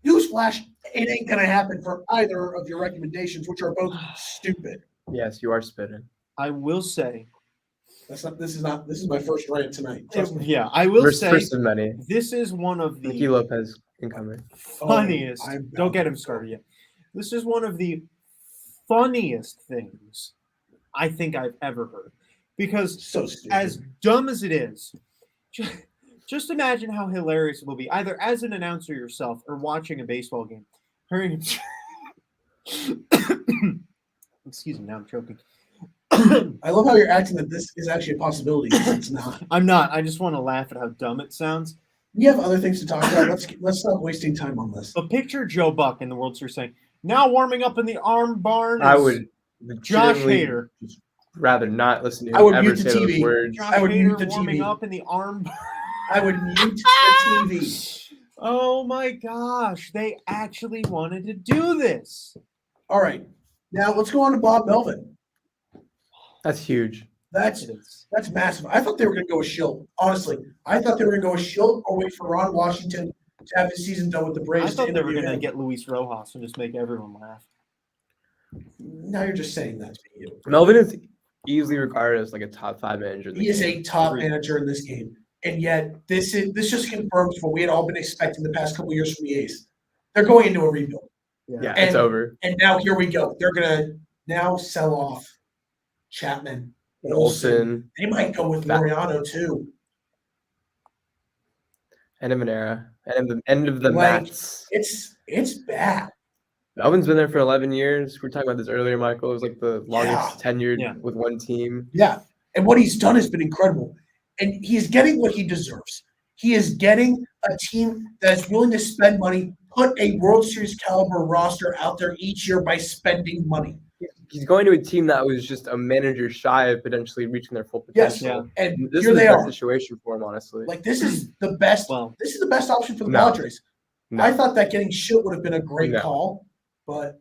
newsflash, it ain't gonna happen for either of your recommendations, which are both stupid. Yes, you are spitting. I will say. This is my first rant tonight. Trust me. Yeah, I will say First of many. this is one of the Nicky Lopez incoming. funniest. I'm Don't get him started yet. This is one of the funniest things I think I've ever heard. Because So stupid. as dumb as it is, just imagine how hilarious it will be, either as an announcer yourself or watching a baseball game. Excuse me, now I'm choking. I love how you're acting that this is actually a possibility. It's not. I'm not. I just want to laugh at how dumb it sounds. We have other things to talk about. Let's stop wasting time on this. But picture Joe Buck in the World Series saying, "Now warming up in the arm barn." I would Josh legitimately Hader. rather not listen to I would him ever mute the say those TV. words. Josh I would Hader mute the warming TV. up in the arm. I would mute the TV. Oh my gosh! They actually wanted to do this. All right. Now let's go on to Bob Melvin. That's huge. That's It is. massive. I thought they were going to go with Schilt. Honestly, I thought they were going to go with Schilt or wait for Ron Washington to have his season done with the Braves. I thought to they were interview going to him. get Luis Rojas and just make everyone laugh. Now you're just saying that to me. Melvin is easily regarded as like a top 5 manager. in the He is game. a top Agreed. manager in this game, and yet this just confirms what we had all been expecting the past couple years from the A's. They're going into a rebuild, Yeah, And- it's over. and now here we go. They're going to now sell off Chapman, Olsen, They might go with Mariano too. end of an era, end of the Like- Mets. It's bad. Melvin's been there for 11 years. We were talking about this earlier, Michael. It was like the longest tenured Yeah. with one team. Yeah. And what he's done has been incredible. And he's getting what he deserves. He is getting a team that is willing to spend money, put a World Series caliber roster out there each year by spending money. He's going to a team that was just a manager shy of potentially reaching their full Yes. potential. And This here is the they best are. situation for him, honestly. Like this is the best. Well, This is the best option for the No. Padres. No. I thought that getting Schilt would have been a great No. call, but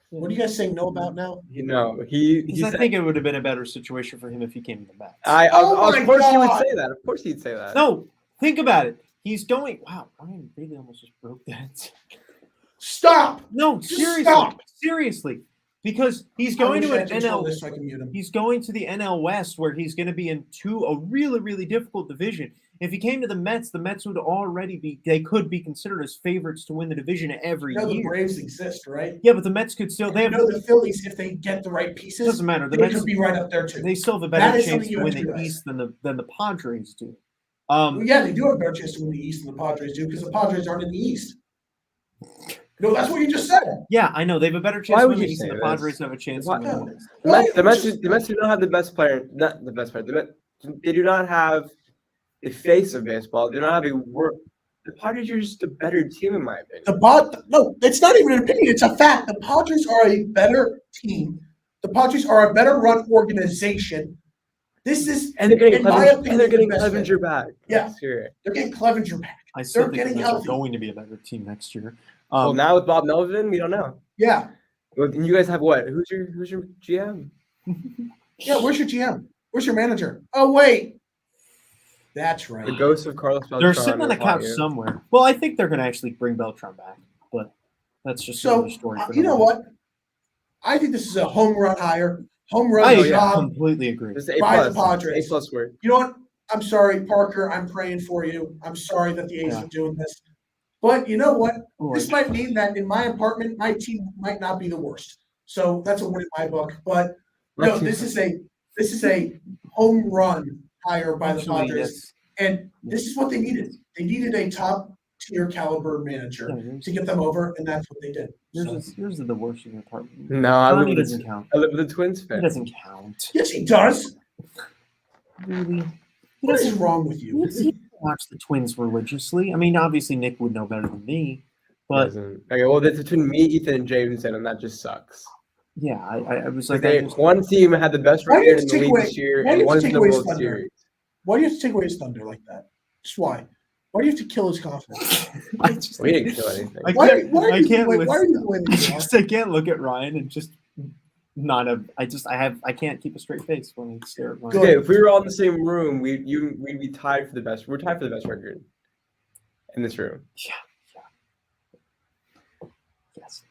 what are you guys saying no about now? No, he because I said, think it would have been a better situation for him if he came to the Mets. Oh of my course he would God. say that. Of course he'd say that. No, think about it. He's going. Wow, Ryan really almost just broke that. Stop. No, Just seriously, stop. seriously, because he's I going wish to I an could control NL. this so I can mute him. He's going to the NL West, where he's going to be in a really, really difficult division. If he came to the Mets would already be. They could be considered as favorites to win the division every You know the year. Braves exist, right? Yeah, but the Mets could still. They You have. know the Phillies, if they get the right It pieces, doesn't matter. The they Mets. could be right up there too. They still have a That better is chance something to you win have to the realize. East than the Padres do. Well, yeah, they do have a better chance to win the East than the Padres do because the Padres aren't in the East. No, that's what you just said. Yeah, I know they have a better chance Why to would win the you East say than the this? Padres have a chance to Why- win the West. The Mets do not have the best player. Not the best player. They do not have the face of baseball. They do not have a work. The Padres are just a better team, in my opinion. No, it's not even an opinion. It's a fact. The Padres are a better team. The Padres are a better run organization. This is And they're getting in my Clevenger, opinion, and they're getting the best Clevenger back. Yeah. Sure. they're getting Clevenger back. I still They're think getting that they're healthy. going to be a better team next year. Well, now with Bob Melvin, we don't know. Yeah. Well, and you guys have what? Who's your GM? Yeah, where's your GM? Where's your manager? Oh, wait. That's right. The ghost of Carlos Beltran. they're sitting on will a couch haunt you. somewhere. Well, I think they're going to actually bring Beltran back, but that's just So, another story. For you know another day. what? I think this is a home run hire. Home run I job. completely agree. This is By the A plus. Padres. A plus word. You know what? I'm sorry, Parker. I'm praying for you. I'm sorry that the A's Yeah. are doing this. But you know what? Boy. This might mean that in my apartment, my team might not be the worst. So that's a win in my book. But no, this is a home run hire by the Actually, Padres, yes. and this is what they needed. They needed a top tier caliber manager Yeah, to get them over, and that's what they did. Yours is the worst in your apartment. No, I live Johnny with doesn't the count. I live with the Twins He fan. doesn't count. Yes, he does. Really? He What is doesn't wrong with you? he doesn't watch the Twins religiously. I mean, obviously Nick would know better than me, but Doesn't. Okay, well, that's between me, Ethan, and Jameson, and that just sucks. yeah, I was Like like, I just, one team had the best Why do you record have in to the take league away- this year, why do and you have to one's in take the away his World thunder? Series. Why do you have to take away his thunder like that? Just why? Why do you have to kill his confidence? I just, We didn't kill anything. I Why, can't, why, are I you, can't why are listen. you the way that you are? I can't look at Ryan and just not a. I can't keep a straight face when I stare at Ryan. Good. Okay, if we were all in the same room, we'd be tied for the best. We're tied for the best record in this room. Yes.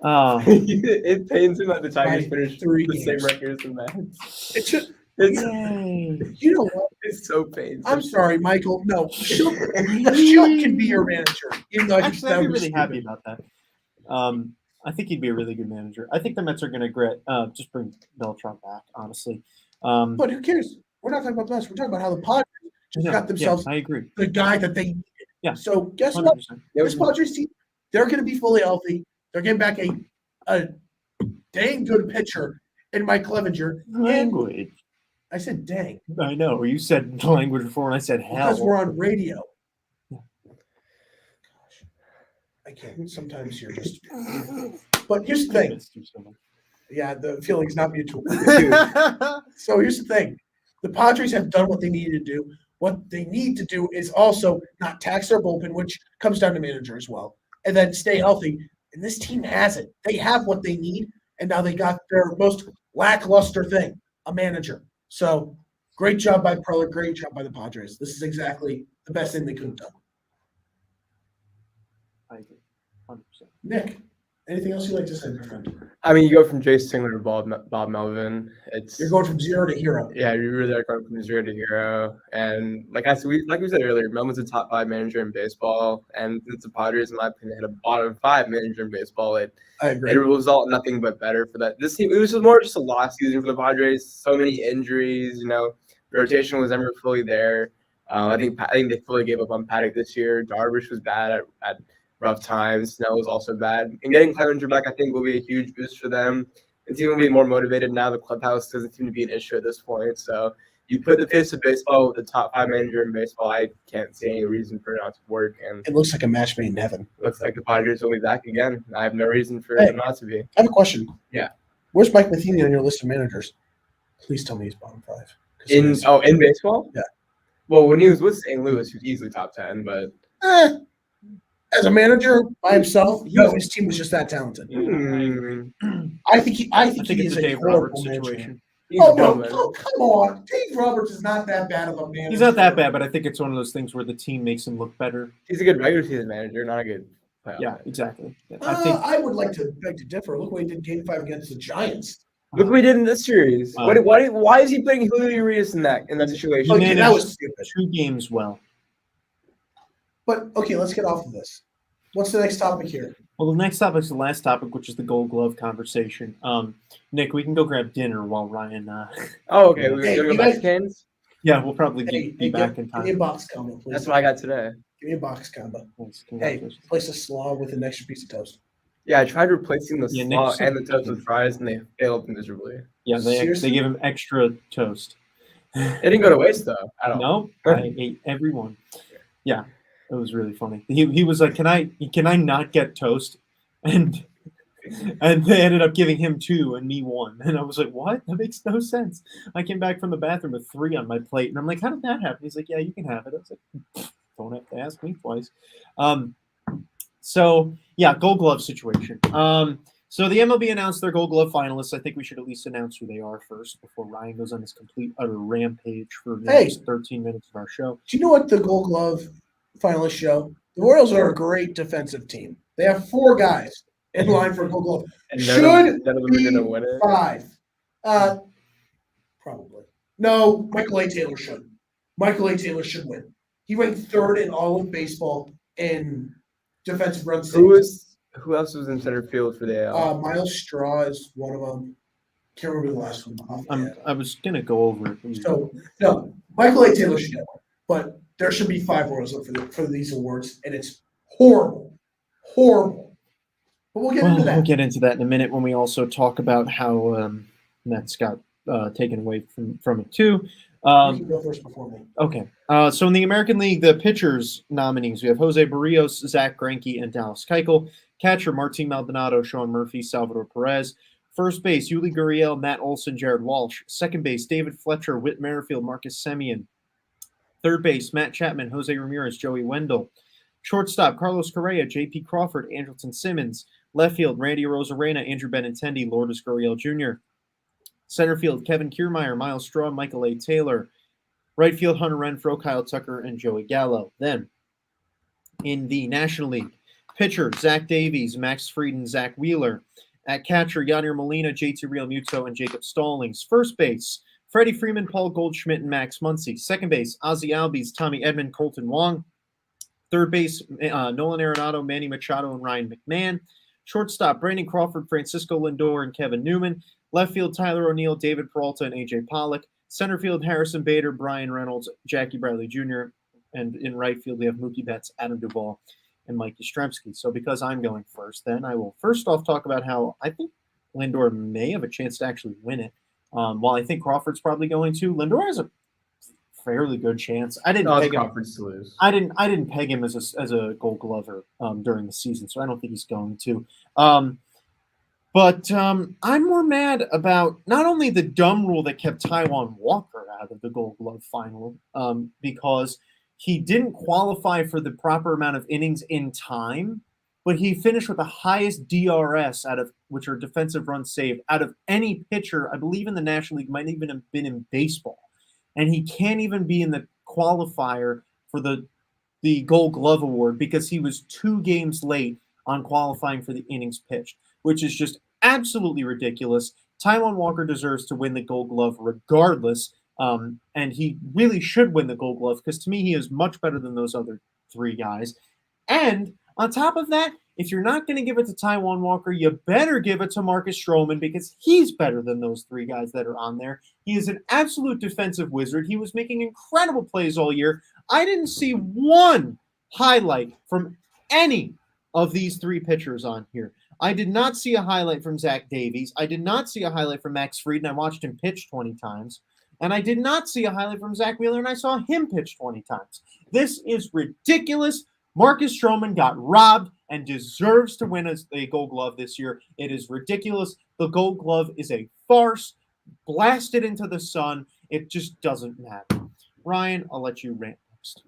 It pains him that the Tigers By finished 3 the same games. record as the Mets. It should, Yay. you know what? It's so painful. I'm sorry, Michael. No, Shook can be your manager. Even though I think Actually, that I'd be would really be happy stupid. about that. I think he'd be a really good manager. I think the Mets are going to just bring Beltran back, honestly. But who cares? We're not talking about the Mets. We're talking about how the Padres just got themselves I agree. the guy that they needed. Yeah. So guess 100%. what? This Padres team, they're going to be fully healthy. They're getting back a dang good pitcher in Mike Clevenger. Language. I said dang I know. You said language before, and I said hell. because we're on radio. Yeah. Gosh, I can't. Sometimes you're just. But here's the I thing. missed you so much. Yeah, the feeling's not mutual. So here's the thing. The Padres have done what they needed to do. What they need to do is also not tax their bullpen, which comes down to manager as well, and then stay healthy. And this team has it. They have what they need, and now they got their most lackluster thing, a manager. So great job by Preller, great job by the Padres. This is exactly the best thing they could have done. I agree. 100%. Nick, anything else you'd like to say, my friend? I mean, you go from Jay Singler to Bob Melvin. It's You're going from 0 to hero. yeah, you really are going from 0 to hero. And like we said earlier, Melvin's a top 5 manager in baseball, and since the Padres, in my opinion, had a bottom 5 manager in baseball, it I agree. will result in nothing but better for that. This team, it was more just a lost season for the Padres. So many injuries, the rotation was never fully there. I think they fully gave up on Paddock this year. Darvish was bad at rough times. Snell was also bad. And getting Clevenger back, I think, will be a huge boost for them. The team will be more motivated now. The clubhouse doesn't seem to be an issue at this point. So you put the face of baseball with the top 5 manager in baseball. I can't see any reason for it not to work. And It looks like a match made in heaven. looks like the Padres will be back again. I have no reason for Hey. them not to be. I have a question. Yeah. Where's Mike Matheny on your list of managers? Please tell me he's bottom 5. 'Cause he In is. baseball? Yeah. Well, when he was with St. Louis, he was easily top 10, but As a manager by himself, his team was just that talented. I think he I think is it's a a Dave horrible Roberts manager. situation. he's Oh no! good, man. Oh, come on, Dave Roberts is not that bad of a manager. He's not that bad, but I think it's one of those things where the team makes him look better. He's a good regular season manager, not a good playoff Yeah, manager. exactly. I think I would like to beg to differ. Look what he did Game 5 against the Giants. Look what he did in this series. Why is he putting Julio Urias in that situation? He Okay, that managed was stupid. 2 games well. But okay, let's get off of this. What's the next topic here? Well, the next topic is the last topic, which is the Gold Glove conversation. Nick, we can go grab dinner while Ryan. Oh, okay. We're Hey, gonna you go back guys- to Canes. Yeah, we'll probably Hey, be back in give me a time. box combo, please. That's what I got today. Give me a box combo. Thanks. Hey, Congratulations. place a slaw with an extra piece of toast. Yeah, I tried replacing the Yeah, slaw Nick's- and the toast with fries, and they failed miserably. Yeah, they Seriously? give him extra toast. It didn't go to waste though at all. No, I ate every one. Yeah, it was really funny. He was like, "Can I not get toast?" And they ended up giving him 2 and me 1. And I was like, "What? That makes no sense." I came back from the bathroom with 3 on my plate, and I'm like, "How did that happen?" He's like, "Yeah, you can have it." I was like, "Don't have to ask me twice." So yeah, Gold Glove situation. So the MLB announced their Gold Glove finalists. I think we should at least announce who they are first before Ryan goes on this complete utter rampage for the Hey. next 13 minutes of our show. Do you know what the Gold Glove finalists show? The Royals are a great defensive team. They have 4 guys in line for a Gold Glove. And Should none of them are be gonna win it. 5. Probably. No, Michael A. Taylor should. Michael A. Taylor should win. He ranked 3rd in all of baseball in defensive run saves. Who else was in center field for the AL? Miles Straw is one of them. Can't remember the last one. I was gonna go over it. So no, Michael A. Taylor should get one, but there should be 5 rows up for these awards, and it's horrible. But we'll get into that. We'll get into that in a minute when we also talk about how Mets got taken away from it too. You can go first before me. Okay. So in the American League, the pitchers nominees, we have Jose Barrios, Zach Greinke, and Dallas Keuchel. Catcher, Martin Maldonado, Sean Murphy, Salvador Perez. First base, Yuli Gurriel, Matt Olson, Jared Walsh. Second base, David Fletcher, Whit Merrifield, Marcus Semien. Third base, Matt Chapman, Jose Ramirez, Joey Wendell. Shortstop, Carlos Correa, J.P. Crawford, Andrelton Simmons. Left field, Randy Rosarena, Andrew Benintendi, Lourdes Gurriel Jr. Center field, Kevin Kiermaier, Miles Straw, Michael A. Taylor. Right field, Hunter Renfroe, Kyle Tucker, and Joey Gallo. Then, in the National League, pitcher, Zach Davies, Max Fried, Zach Wheeler. At catcher, Yadier Molina, JT Realmuto, and Jacob Stallings. First base, Freddie Freeman, Paul Goldschmidt, and Max Muncy. Second base, Ozzie Albies, Tommy Edman, Colton Wong. Third base, Nolan Arenado, Manny Machado, and Ryan McMahon. Shortstop, Brandon Crawford, Francisco Lindor, and Kevin Newman. Left field, Tyler O'Neill, David Peralta, and A.J. Pollock. Center field, Harrison Bader, Brian Reynolds, Jackie Bradley Jr. And in right field, we have Mookie Betts, Adam Duvall, and Mike Yastrzemski. So because I'm going first, then I will first off talk about how I think Lindor may have a chance to actually win it. While I think Crawford's probably going to, Lindor has a fairly good chance. I didn't peg him. Crawford's to lose. I didn't peg him as a Gold Glover during the season, so I don't think he's going to. But I'm more mad about not only the dumb rule that kept Taijuan Walker out of the Gold Glove final, because he didn't qualify for the proper amount of innings in time, but he finished with the highest DRS which are defensive runs saved, out of any pitcher, I believe in the National League, might even have been in baseball. And he can't even be in the qualifier for the Gold Glove Award because he was 2 games late on qualifying for the innings pitched, which is just absolutely ridiculous. Taijuan Walker deserves to win the Gold Glove regardless. And he really should win the Gold Glove because to me, he is much better than those other 3 guys. And on top of that, if you're not going to give it to Taijuan Walker, you better give it to Marcus Stroman because he's better than those 3 guys that are on there. He is an absolute defensive wizard. He was making incredible plays all year. I didn't see one highlight from any of these 3 pitchers on here. I did not see a highlight from Zach Davies. I did not see a highlight from Max Fried, and I watched him pitch 20 times. And I did not see a highlight from Zach Wheeler, and I saw him pitch 20 times. This is ridiculous. Marcus Stroman got robbed and deserves to win a Gold Glove this year. It is ridiculous. The Gold Glove is a farce. Blasted into the sun. It just doesn't matter. Ryan, I'll let you rant next.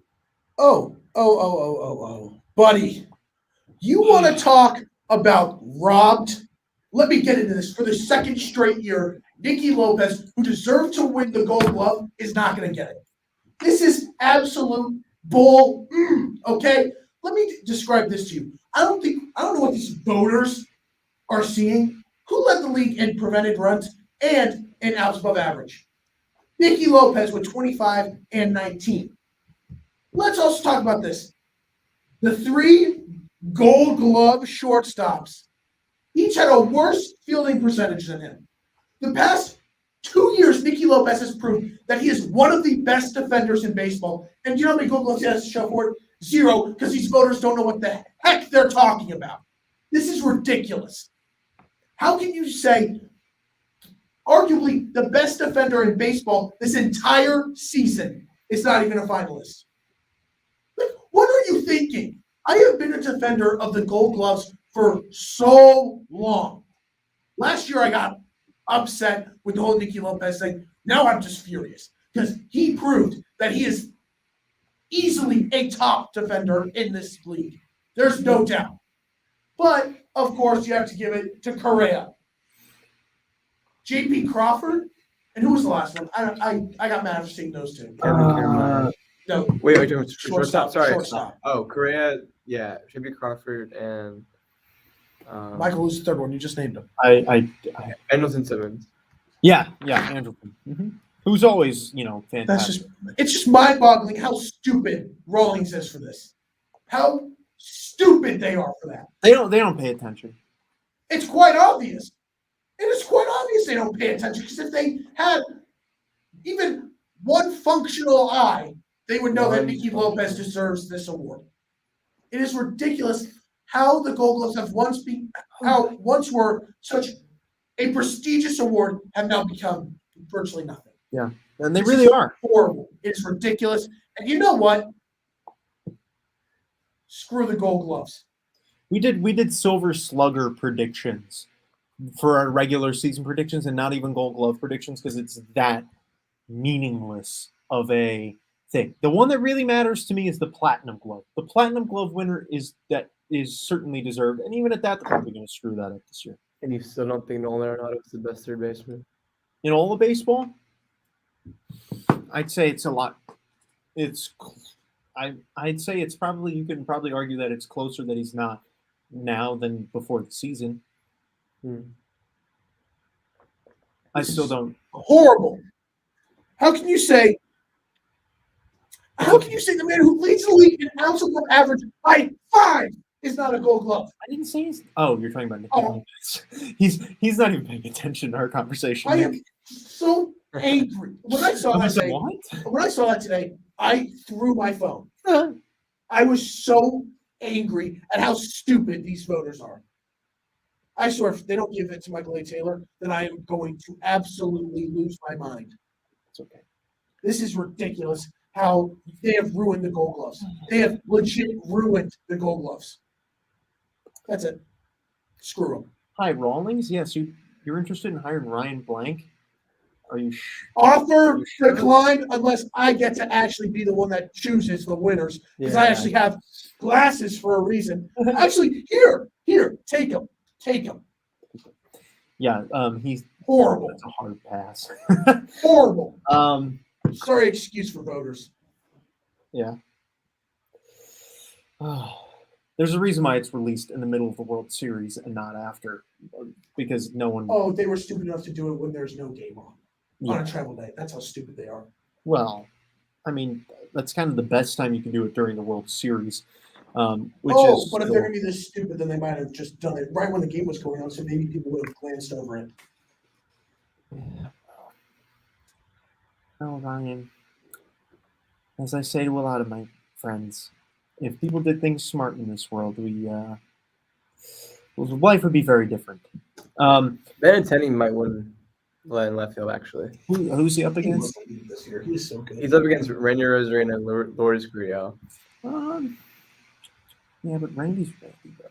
Oh. Buddy, you want to talk about robbed? Let me get into this. For the second straight year, Nicky Lopez, who deserved to win the Gold Glove, is not going to get it. This is absolute bull. Okay? Let me describe this to you. I don't know what these voters are seeing. Who led the league in prevented runs and in outs above average? Nicky Lopez with 25 and 19. Let's also talk about this. The 3 Gold Glove shortstops each had a worse fielding percentage than him. The past 2 years, Nicky Lopez has proved that he is one of the best defenders in baseball. And do you know how many Gold Gloves he has to show for it? 0, because these voters don't know what the heck they're talking about. This is ridiculous. How can you say arguably the best defender in baseball this entire season is not even a finalist? Like, what are you thinking? I have been a defender of the Gold Gloves for so long. Last year I got upset with the whole Nicky Lopez thing. Now I'm just furious because he proved that he is easily a top defender in this league. There's no doubt. But, of course, you have to give it to Correa. J.P. Crawford, and who was the last one? I got mad for seeing those 2. No. Wait, shortstop. Sorry. Shortstop. Oh, Correa, yeah. J.P. Crawford and Michael, who's the third one? You just named him. Andrelton Simmons. Yeah, Andrelton. Mm-hmm. Who's always, fantastic. It's just mind-boggling how stupid Rawlings is for this. How stupid they are for that. They don't pay attention. It's quite obvious. It is quite obvious they don't pay attention because if they had even one functional eye, they would know that Nicky Lopez deserves this award. It is ridiculous how the Gold Gloves have once were such a prestigious award have now become virtually nothing. Yeah, and they really are horrible. It's ridiculous. And you know what? Screw the Gold Gloves. We did Silver Slugger predictions for our regular season predictions and not even Gold Glove predictions because it's that meaningless of a thing. The one that really matters to me is the Platinum Glove. The Platinum Glove winner is certainly deserved, and even at that, they're probably going to screw that up this year. And you still don't think Nolan Arenado is the best third baseman? In all of baseball, I'd say it's a lot. I'd say it's probably, you can probably argue that it's closer that he's not now than before the season. I still don't. Horrible. How can you say the man who leads the league in ounce above average by 5 is not a Gold Glove? I didn't say he's. Oh, you're talking about Nicky Lopez. He's not even paying attention to our conversation. I am so angry. When I saw that today, I threw my phone. I was so angry at how stupid these voters are. I swear, if they don't give it to Michael A. Taylor, then I am going to absolutely lose my mind. It's okay. This is ridiculous how they have ruined the Gold Gloves. They have legit ruined the Gold Gloves. That's it. Screw them. Hi, Rawlings. Yes, you're interested in hiring Ryan Blank? Are you Offer declined unless I get to actually be the one that chooses the winners because I actually have glasses for a reason. Actually, here, take them. Yeah, he's horrible. That's a hard pass. Horrible. Sorry, excuse for voters. Yeah. There's a reason why it's released in the middle of the World Series and not after, because no one. Oh, they were stupid enough to do it when there's no game on a travel day. That's how stupid they are. Well, I mean, that's kind of the best time you can do it during the World Series. But if they're going to be this stupid, then they might have just done it right when the game was going on, so maybe people would have glanced over it. Oh, Ryan, as I say to a lot of my friends, if people did things smart in this world, life would be very different. Benintendi might win in left field, actually. Who's he up against? This year. He's so good. He's up against Rainier Rosarina and Lourdes Gurriel. Yeah, but Randy's Randy, though.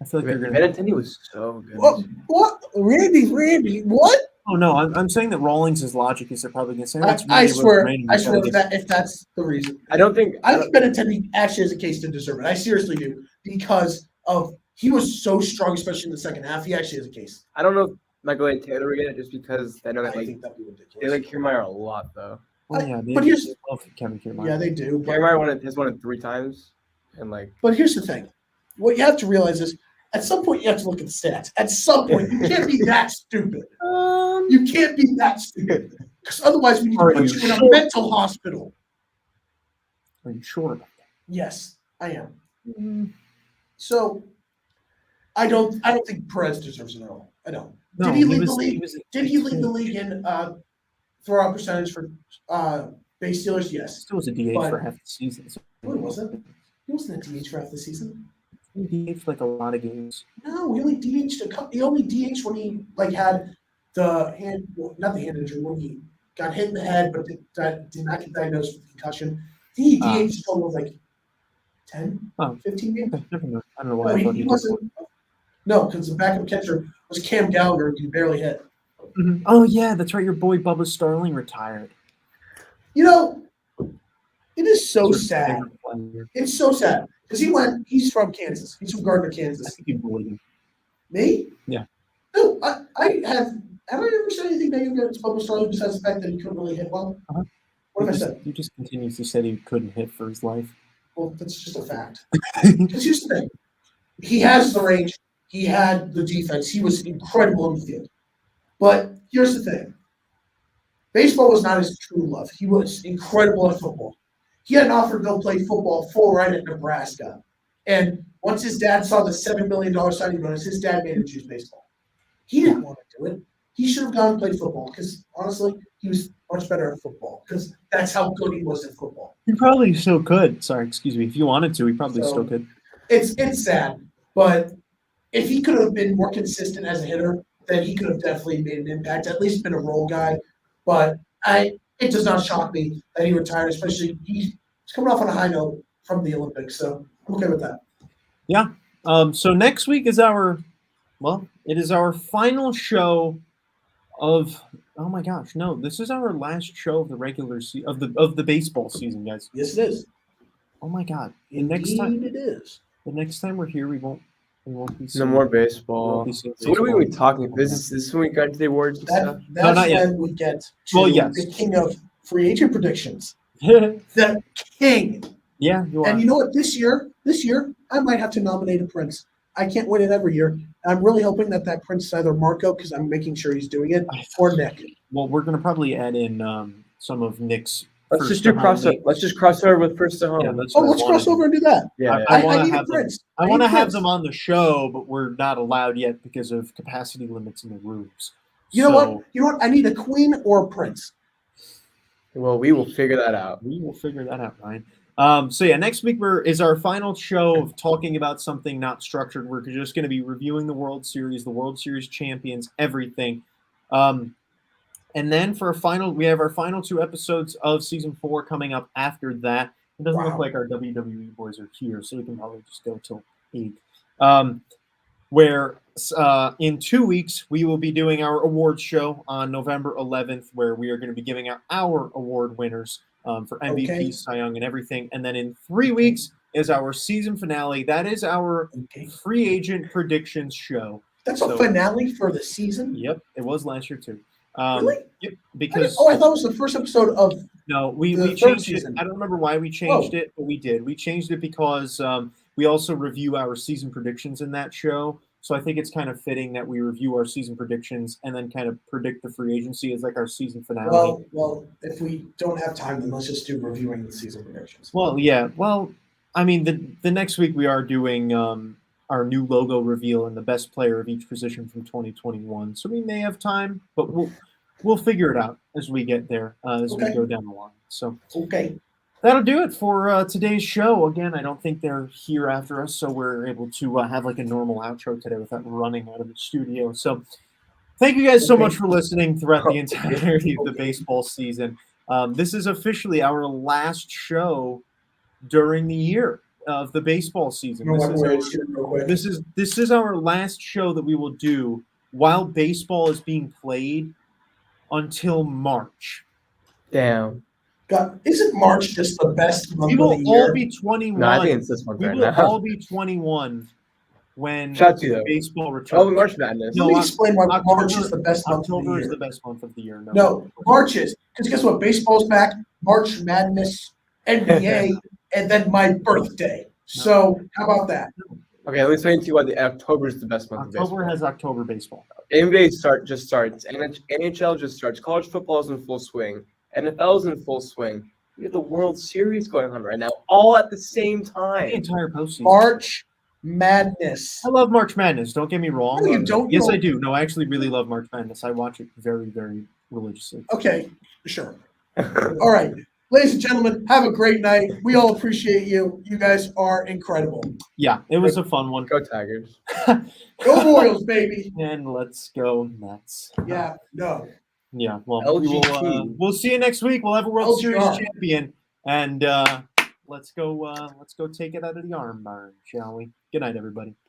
I feel like they're going to. Benintendi was so good. What? Randy's Randy? What? Oh no, I'm saying that Rawlings' logic is they're probably going to say. I swear if that's the reason. I think Benintendi actually has a case to deserve it. I seriously do because of he was so strong, especially in the second half. He actually has a case. I don't know if Michael A. Taylor would get it just because I know that think that'd be ridiculous. they like Kiermaier a lot though. Oh yeah, but here's love Kevin Kiermaier. Yeah, they do. Kiermaier has won it 3 times, and like. But here's the thing: what you have to realize is, at some point, you have to look at the stats. At some point, you can't be that stupid. You can't be that stupid because otherwise, we need to put you in a mental hospital. Are you sure about that? Yes, I am. So, I don't think Perez deserves it at all. I don't. No, Did he lead the league? Did he lead the league in throw-out percentage for base stealers? Yes. Still was a DH for half the season. So. What was it? He wasn't a DH for half the season. He DH'd like a lot of games. No, he only DH'd a couple. He only DH'd when he had the hand, not the hand injury, when he got hit in the head, but did not get diagnosed with concussion. He DH'd a total of like 10, 15 games. I don't know why. No, he wasn't. No, because the backup catcher was Cam Gallagher, and he barely hit. Mm-hmm. Oh yeah, that's right. Your boy Bubba Starling retired. You know, it is so sad. It's so sad because he's from Kansas. He's from Gardner, Kansas. I think you believe him. Me? Yeah. No, I have I ever said anything negative against Bubba Starling besides the fact that he couldn't really hit well? Uh-huh. What have I said? You just continuously said he couldn't hit for his life. Well, that's just a fact. Because here's the thing. He has the range. He had the defense. He was incredible in the field. But here's the thing. Baseball was not his true love. He was incredible at football. He had an offer to go play football full right at Nebraska. And once his dad saw the $7 million signing bonus, his dad made him choose baseball. He didn't want to do it. He should have gone and played football because, honestly, he was much better at football because that's how good he was at football. He probably still could. Sorry, excuse me. If you wanted to, he probably still could. It's sad, but if he could have been more consistent as a hitter, then he could have definitely made an impact, at least been a role guy. But it does not shock me that he retired, especially he's coming off on a high note from the Olympics, so I'm okay with that. Yeah. So next week is it is our final show of. Oh my gosh, no! This is our last show of the regular of the baseball season, guys. Yes, it is. Oh my god! Indeed, it is. The next time we're here, we won't be. No more baseball. So what are we talking about? This is when we got into the awards and stuff? That's not yet. when we get to the king of free agent predictions. The king. Yeah, you are. And you know what? This year, I might have to nominate a Prince. I can't win it every year. I'm really hoping that Prince is either Marco, because I'm making sure he's doing it, or Nick. Well, we're going to probably add in some of Nick's. Let's just cross over with first to home. Yeah, let's cross over and do that. Yeah, I need a Prince. I want to have them on the show, but we're not allowed yet because of capacity limits in the rooms. You know what? I need a Queen or a Prince. Well, we will figure that out. We will figure that out, Ryan. So yeah, next week is our final show of talking about something not structured. We're just going to be reviewing the World Series, the World Series champions, everything. And then we have our final 2 episodes of season 4 coming up after that. It doesn't look like our WWE boys are here, so we can probably just go till 8. Where in 2 weeks, we will be doing our awards show on November 11th, where we are going to be giving out our award winners for MVP, Cy Young, and everything. And then in 3 weeks is our season finale. That is our free agent predictions show. That's a finale for the season? Yep, it was last year too. Really? Yep, because I thought it was the first episode of we changed it. I don't remember why we changed it, but we did. We changed it because we also review our season predictions in that show. So I think it's kind of fitting that we review our season predictions and then kind of predict the free agency as like our season finale. Well, if we don't have time, then let's just do reviewing the season predictions. Well, yeah. Well, I mean, the next week we are doing our new logo reveal and the best player of each position from 2021. So we may have time, but we'll figure it out as we get there, as we go down the line. So that'll do it for today's show. Again, I don't think they're here after us, so we're able to have like a normal outro today without running out of the studio. So thank you guys so much for listening throughout the entirety of the baseball season. This is officially our last show during the year of the baseball season. This is our last show that we will do while baseball is being played until March. Damn. God, isn't March just the best month We will of the year? all be 21. No, I think it's this month we right will now. all be 21 when Oh, baseball returns. March Madness. Let me explain why March is the best month of the October year. is the best month of the year. No, March is. Because guess what? Baseball's back, March Madness, NBA, and then my birthday. So how about that? Okay, let me explain to you why October is the best month of baseball. October has October baseball. NBA just starts. NHL just starts. College football is in full swing. NFL is in full swing. We have the World Series going on right now, all at the same The time. entire postseason. March Madness. I love March Madness. Don't get me wrong. No, you don't. Yes, I do. No, I actually really love March Madness. I watch it very, very religiously. Okay, sure. All right. Ladies and gentlemen, have a great night. We all appreciate you. You guys are incredible. Yeah, it was a fun one. Go Tigers. Go Royals, baby. And let's go Mets. Yeah, no. Yeah, well, LGT. we'll see you next week. We'll have a World Series LGR. champion, and let's go take it out of the arm barn, shall we? Good night, everybody.